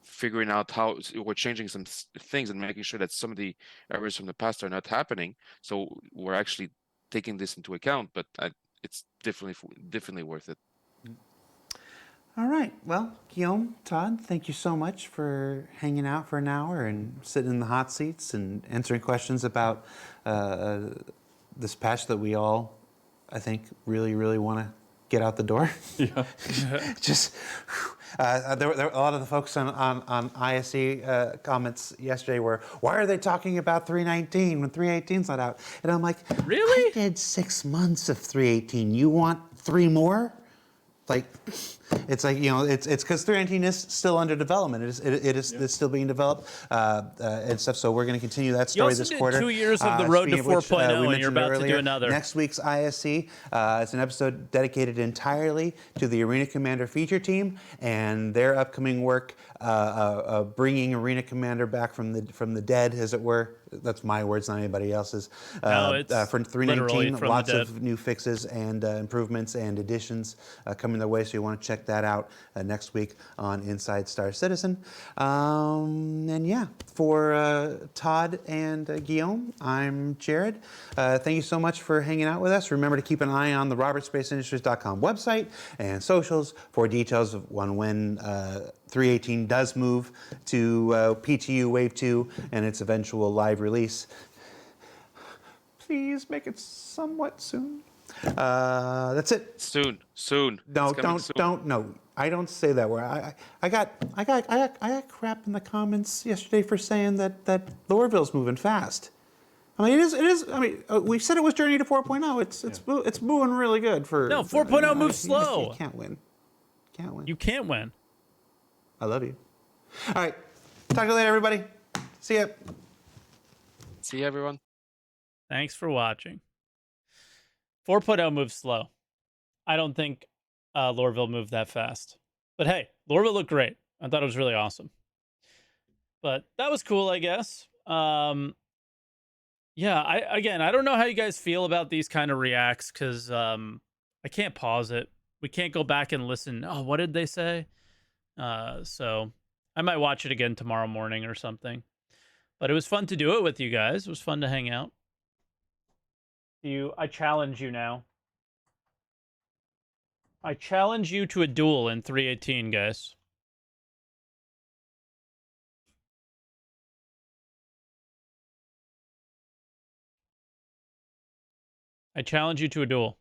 figuring out how we're changing some things and making sure that some of the errors from the past are not happening. So we're actually taking this into account, but it's definitely worth it. All right. Well, Guillaume, Todd, thank you so much for hanging out for an hour and sitting in the hot seats and answering questions about this patch that we all, I think, really, really want to get out the door. Yeah. Just there were a lot of the folks on ISE comments yesterday were, why are they talking about 3.19 when 3.18's not out? And I'm like, really? I did 6 months of 3.18. You want 3 more? like, it's like, you know, it's because 319 is still under development. It's still being developed and stuff. So we're going to continue that story also this did quarter. 2 years of the road to Speaking of which, 4.0, we and you're mentioned about to do earlier, another. Next week's ISC, it's an episode dedicated entirely to the Arena Commander feature team and their upcoming work, bringing Arena Commander back from the dead, as it were. That's my words, not anybody else's. No, it's for literally 319, from the lots dead. of new fixes and improvements and additions coming their way, so you want to check that out next week on Inside Star Citizen. And yeah, for Todd and Guillaume, I'm Jared. Thank you so much for hanging out with us. Remember to keep an eye on the robertsspaceindustries.com website and socials for details of when 318 does move to PTU Wave 2 and its eventual live release. Please make it somewhat soon. That's it. Soon. No, It's coming soon. no. I don't say that word. I got crap in the comments yesterday for saying that Lorville's moving fast. I mean, it is. I mean, we said it was Journey to 4.0. It's moving really good for. No, 4.0 moves slow. You can't win. You can't win. I love you. All right. Talk to you later, everybody. See ya. See you, everyone. Thanks for watching. 4.0 moves slow. I don't think Lorville moved that fast. But hey, Lorville looked great. I thought it was really awesome. But that was cool, I guess. Yeah, I don't know how you guys feel about these kind of reacts, because I can't pause it. We can't go back and listen. Oh, what did they say? So I might watch it again tomorrow morning or something. But it was fun to do it with you guys. It was fun to hang out. I challenge you now. I challenge you to a duel in 318, guys. I challenge you to a duel.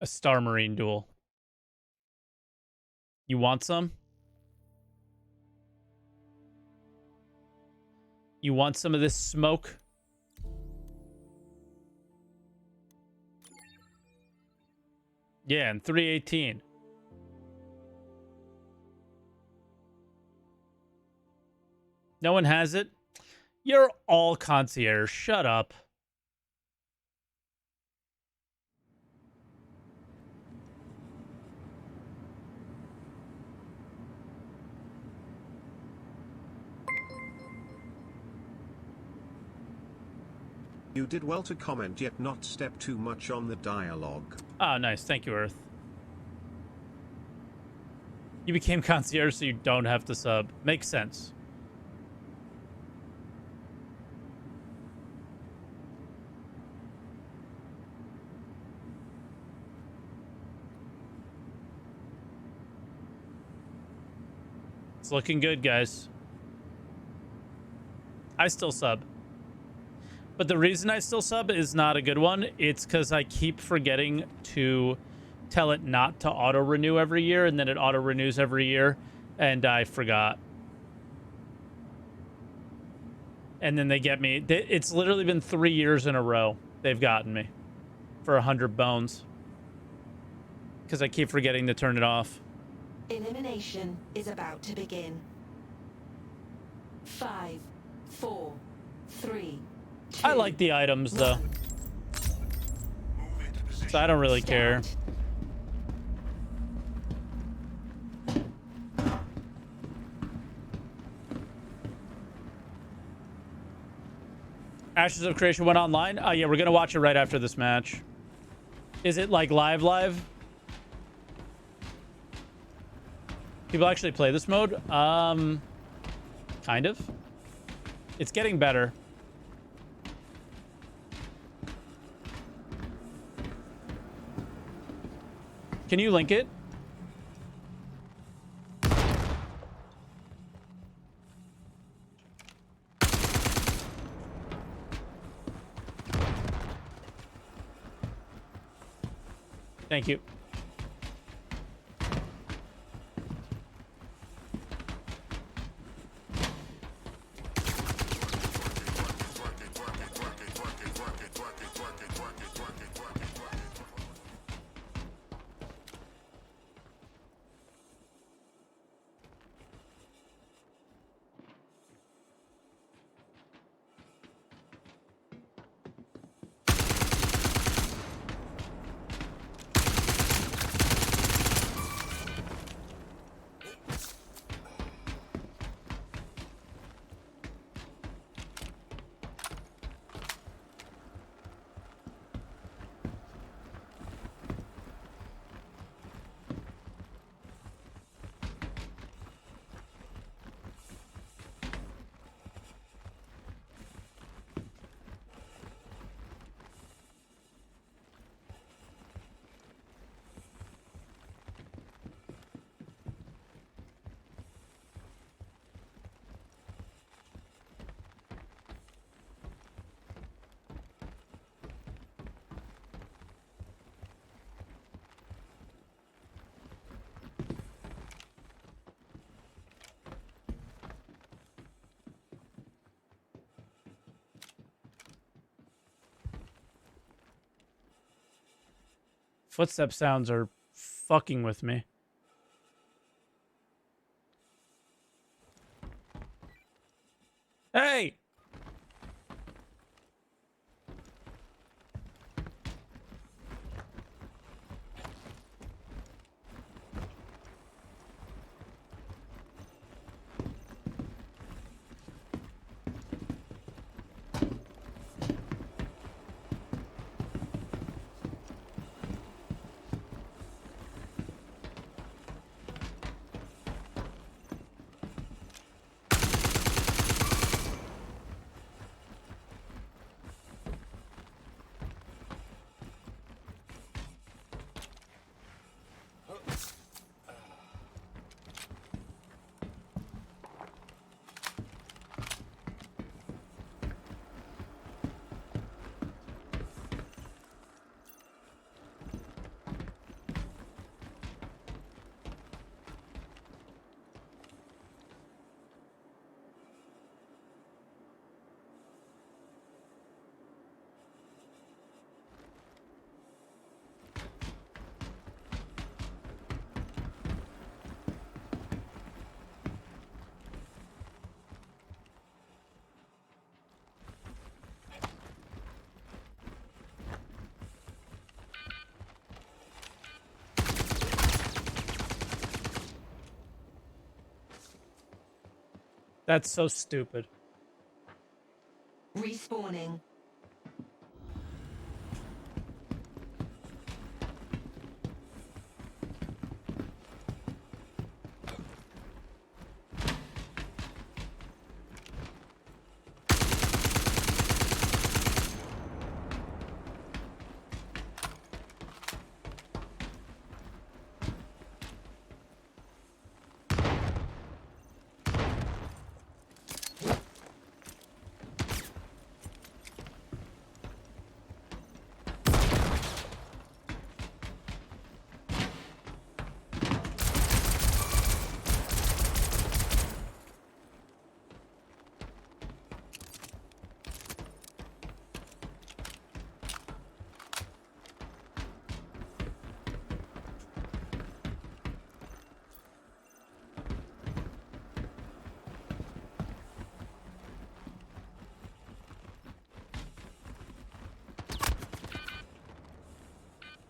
A Star Marine duel. You want some? You want some of this smoke? Yeah, in 318. No one has it? You're all concierge. Shut up. You did well to comment yet not step too much on the dialogue. Oh, nice. Thank you, Earth. You became concierge so you don't have to sub. Makes sense. It's looking good, guys. I still sub. But the reason I still sub is not a good one. It's because I keep forgetting to tell it not to auto-renew every year, and then it auto-renews every year, and I forgot. And then they get me. It's literally been 3 years in a row they've gotten me for 100 bones. Because I keep forgetting to turn it off. Elimination is about to begin. 5, 4, 3, 2. I like the items, though. So I don't really care. Ashes of Creation went online? Yeah, we're going to watch it right after this match. Is it like live? People actually play this mode? Kind of. It's getting better. Can you link it? Thank you. Footstep sounds are fucking with me. Hey! That's so stupid. Respawning.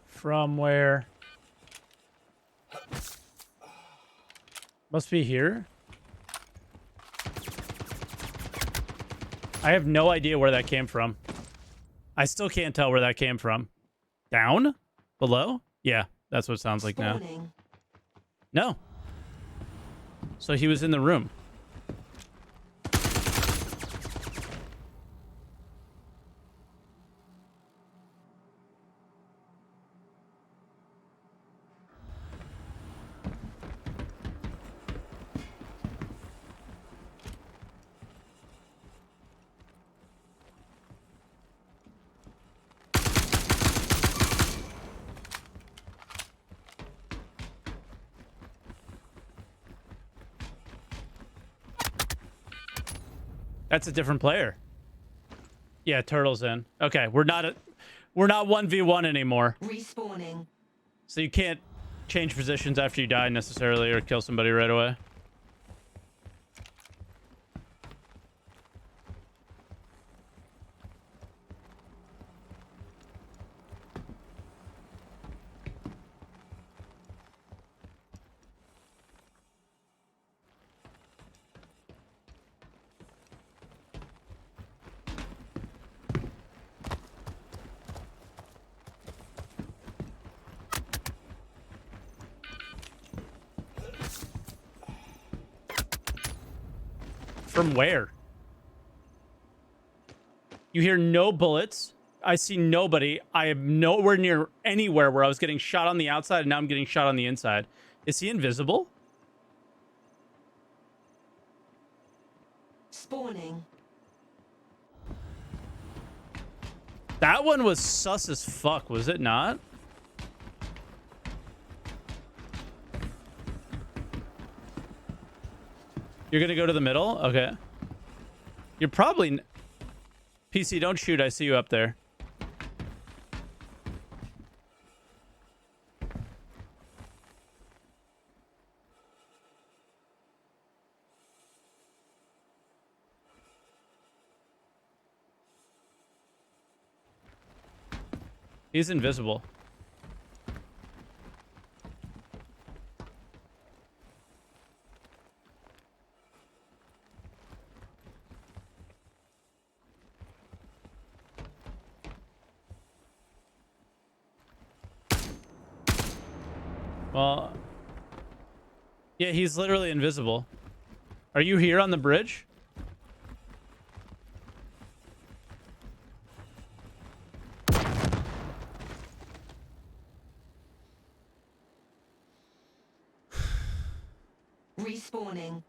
From where? Must be here. I have no idea where that came from. I still can't tell where that came from. Down? Below? Yeah, that's what it sounds like now. Spawning. No. So he was in the room. That's a different player. Yeah, Turtle's in. Okay, we're not 1v1 anymore. Respawning. So you can't change positions after you die necessarily or kill somebody right away. From where? You hear no bullets. I see nobody. I am nowhere near anywhere where I was getting shot on the outside, and now I'm getting shot on the inside. Is he invisible? Spawning. That one was sus as fuck, was it not? You're gonna go to the middle? Okay. You're probably... PC, don't shoot. I see you up there. He's invisible. Well, yeah, he's literally invisible. Are you here on the bridge? Respawning.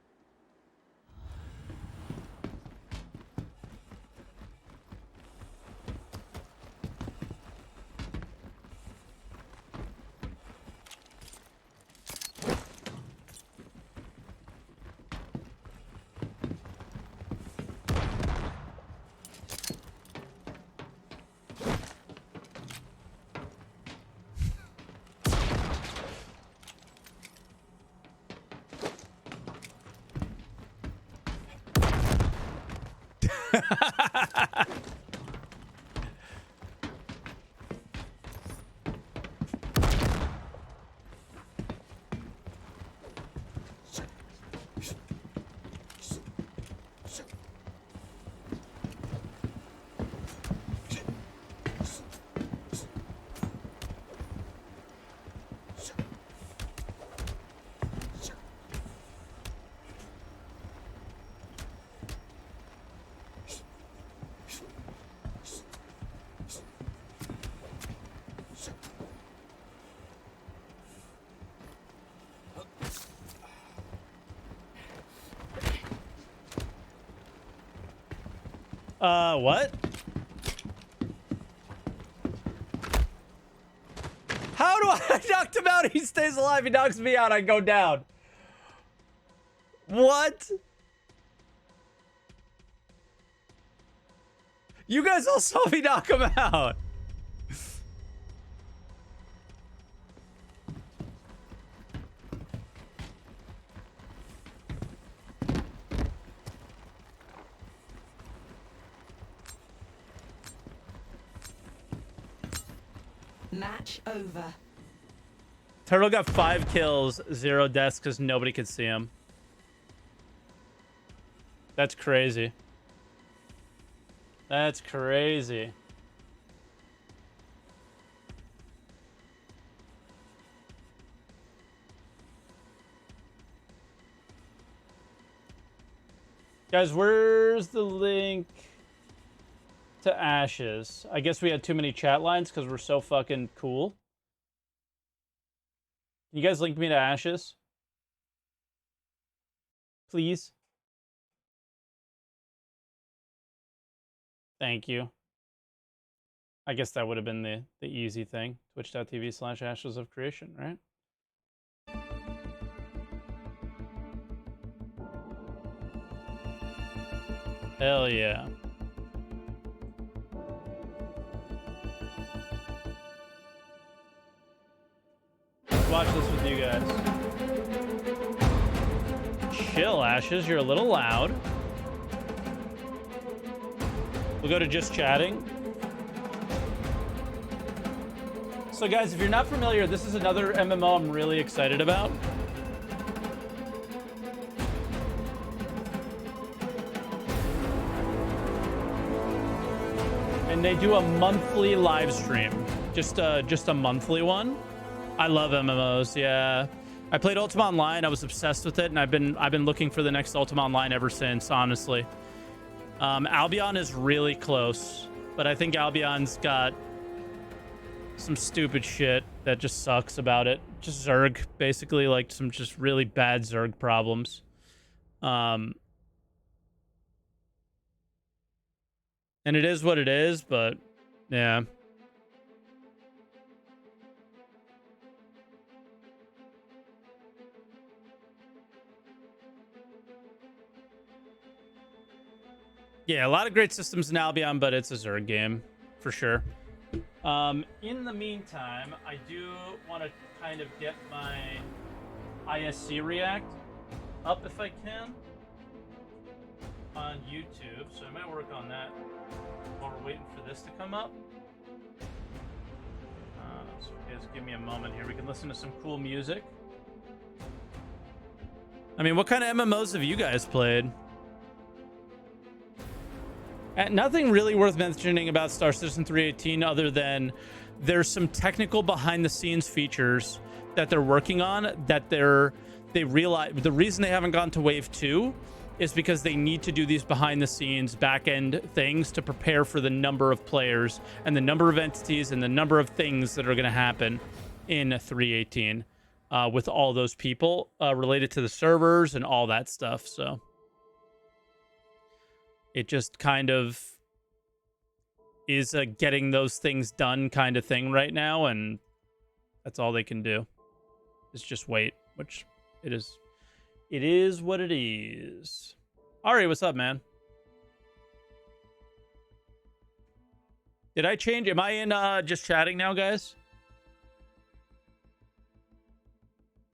What? How do I knock him out? He stays alive. He knocks me out. I go down. What? You guys all saw me knock him out. Match over. Turtle got 5 kills, 0 deaths because nobody could see him. That's crazy. That's crazy. Guys, where's the link to Ashes? I guess we had too many chat lines because we're so fucking cool. Can you guys link me to Ashes? Please. Thank you. I guess that would have been the easy thing. Twitch.tv/Ashes of Creation, right? Hell yeah. Let's watch this with you guys. Chill, Ashes. You're a little loud. We'll go to just chatting. So guys, if you're not familiar, this is another MMO I'm really excited about. And they do a monthly live stream. Just a monthly one. I love MMOs, yeah. I played Ultima Online, I was obsessed with it, and I've been looking for the next Ultima Online ever since, honestly. Albion is really close, but I think Albion's got some stupid shit that just sucks about it. Just Zerg, basically, like some just really bad Zerg problems. And it is what it is, but yeah. Yeah, a lot of great systems in Albion, but it's a Zerg game, for sure. In the meantime, I do want to kind of get my ISC React up if I can on YouTube, so I might work on that while we're waiting for this to come up. So guys, give me a moment here. We can listen to some cool music. I mean, what kind of MMOs have you guys played? Nothing really worth mentioning about Star Citizen 318 other than there's some technical behind the scenes features that they're working on that they realize the reason they haven't gone to wave 2 is because they need to do these behind the scenes back end things to prepare for the number of players and the number of entities and the number of things that are going to happen in 318 with all those people related to the servers and all that stuff. So it just kind of is a getting those things done kind of thing right now, and that's all they can do. Is just wait, which it is. It is what it is. Ari, what's up, man? Did I change? Am I in just chatting now, guys?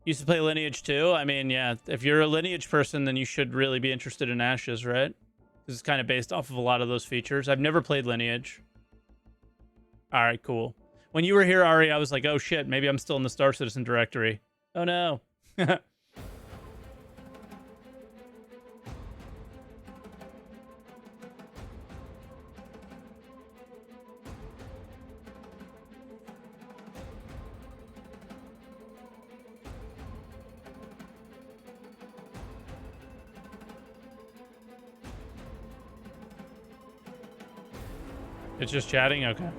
Used to play Lineage too. I mean, yeah, if you're a Lineage person, then you should really be interested in Ashes, right? This is kind of based off of a lot of those features. I've never played Lineage. All right, cool. When you were here, Ari, I was like, oh shit, maybe I'm still in the Star Citizen directory. Oh no. It's just chatting? Okay.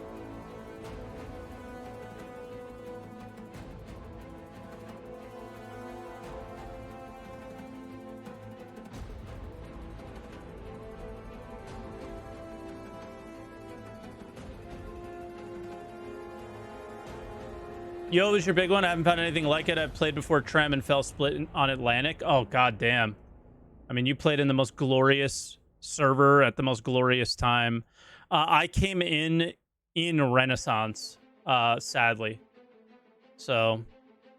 Yo, was your big one? I haven't found anything like it. I've played before Trem and fell split on Atlantic. Oh, god damn. I mean, you played in the most glorious server at the most glorious time. I came in Renaissance, sadly. So,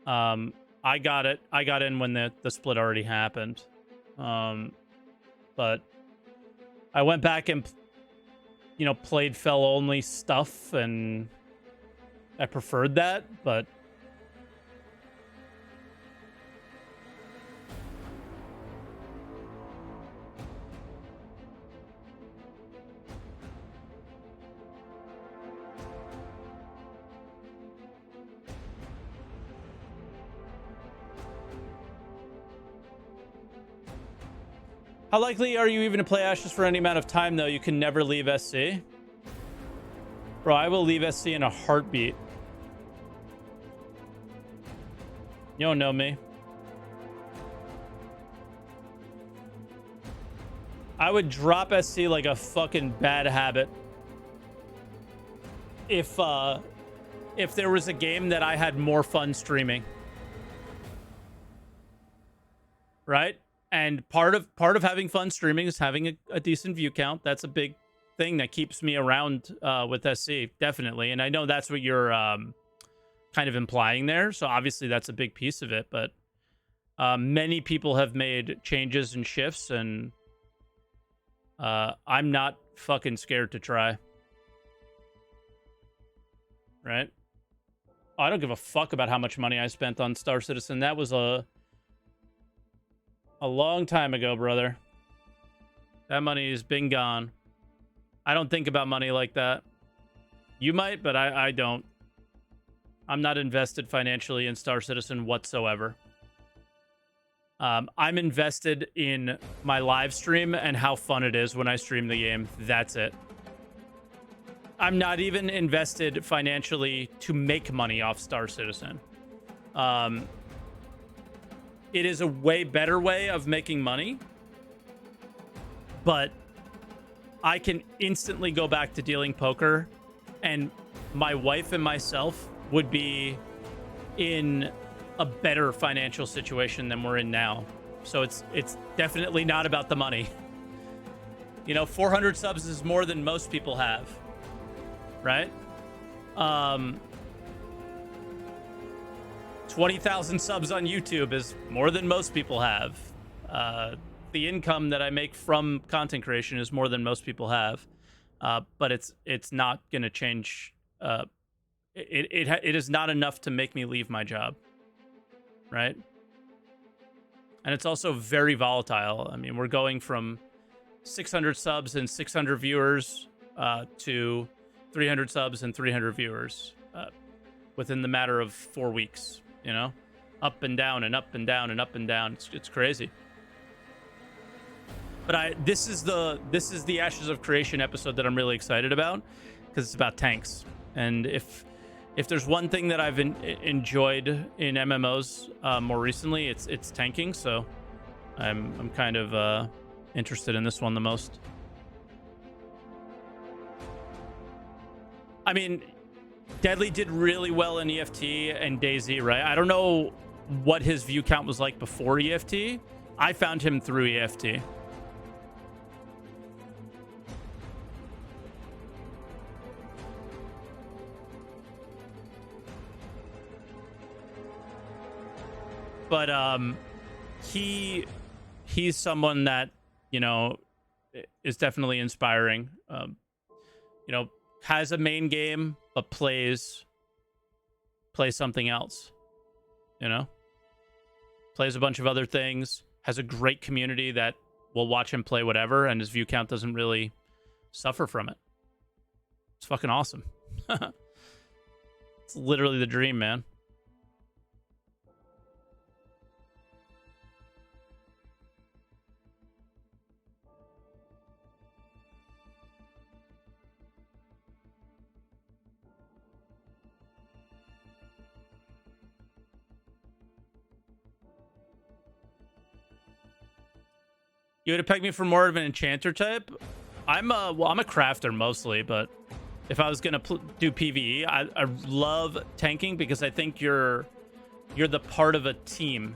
I got it. I got in when the split already happened. But I went back and, you know, played fell only stuff, and I preferred that, but how likely are you even to play Ashes for any amount of time, though? You can never leave SC. Bro, I will leave SC in a heartbeat. You don't know me. I would drop SC like a fucking bad habit. If there was a game that I had more fun streaming. Right? And part of having fun streaming is having a decent view count. That's a big thing that keeps me around with SC, definitely. And I know that's what you're kind of implying there. So obviously that's a big piece of it. But many people have made changes and shifts, and I'm not fucking scared to try. Right? I don't give a fuck about how much money I spent on Star Citizen. That was a long time ago, brother. That money has been gone. I don't think about money like that. You might, but I don't. I'm not invested financially in Star Citizen whatsoever. I'm invested in my live stream and how fun it is when I stream the game. That's it. I'm not even invested financially to make money off Star Citizen. It is a way better way of making money, but I can instantly go back to dealing poker, and my wife and myself would be in a better financial situation than we're in now. So it's definitely not about the money. You know, 400 subs is more than most people have, right? 20,000 subs on YouTube is more than most people have. The income that I make from content creation is more than most people have. But it's not going to change it is not enough to make me leave my job, right? And it's also very volatile. I mean, we're going from 600 subs and 600 viewers to 300 subs and 300 viewers within the matter of 4 weeks, you know? Up and down and up and down and up and down. It's crazy. But this is the Ashes of Creation episode that I'm really excited about because it's about tanks. And if there's one thing that I've enjoyed in MMOs more recently, it's tanking. So I'm kind of interested in this one the most. I mean, Deadly did really well in EFT and DayZ, right? I don't know what his view count was like before EFT. I found him through EFT. But he's someone that, you know, is definitely inspiring. You know, has a main game but plays something else. You know, plays a bunch of other things. Has a great community that will watch him play whatever, and his view count doesn't really suffer from it. It's fucking awesome. It's literally the dream, man. You would have pegged me for more of an enchanter type. I'm a crafter mostly, but if I was gonna do PvE, I love tanking because I think you're the part of a team.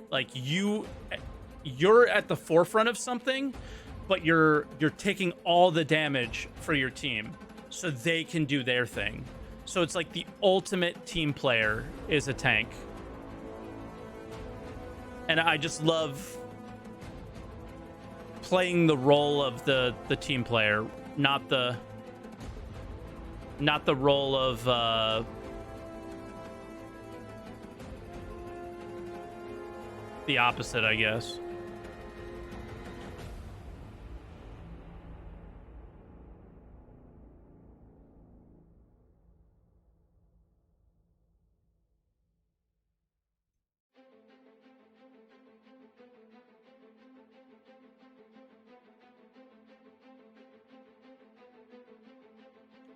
Like you're at the forefront of something, but you're taking all the damage for your team so they can do their thing. So it's like the ultimate team player is a tank. And I just love playing the role of the team player, not the role of the opposite, I guess.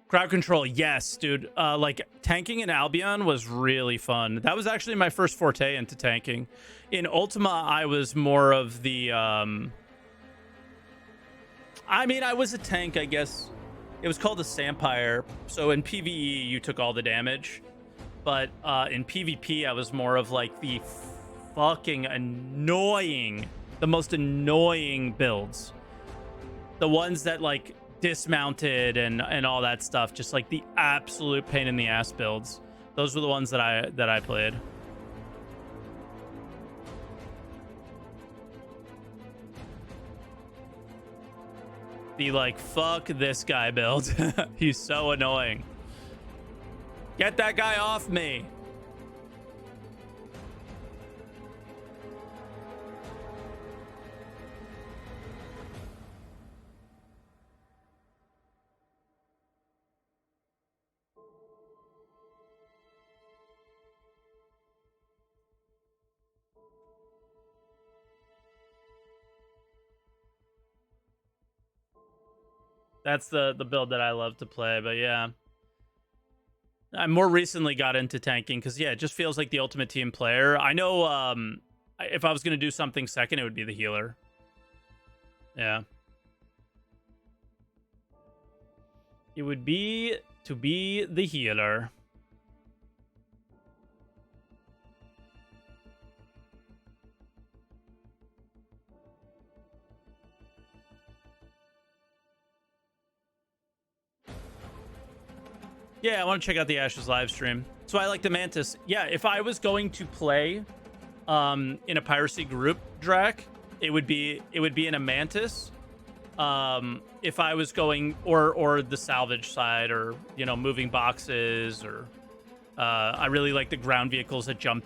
Crowd control, yes, dude. Like tanking in Albion was really fun. That was actually my first forte into tanking. In Ultima, I was more of the. I mean, I was a tank, I guess. It was called the Sampire. So in PvE, you took all the damage, but in PvP, I was more of like the fucking annoying, the most annoying builds. The ones that like dismounted and all that stuff, just like the absolute pain in the ass builds. Those were the ones that I played. The like fuck this guy build. He's so annoying. Get that guy off me. That's the build that I love to play, but yeah. I more recently got into tanking because, yeah, it just feels like the ultimate team player. I know if I was going to do something second, it would be the healer. Yeah. It would be to be the healer. Yeah, I want to check out the Ashes live stream. So I like the Mantis. Yeah, if I was going to play in a piracy group Drac, it would be in a Mantis. If I was going or the salvage side, or you know, moving boxes or I really like the ground vehicles that jump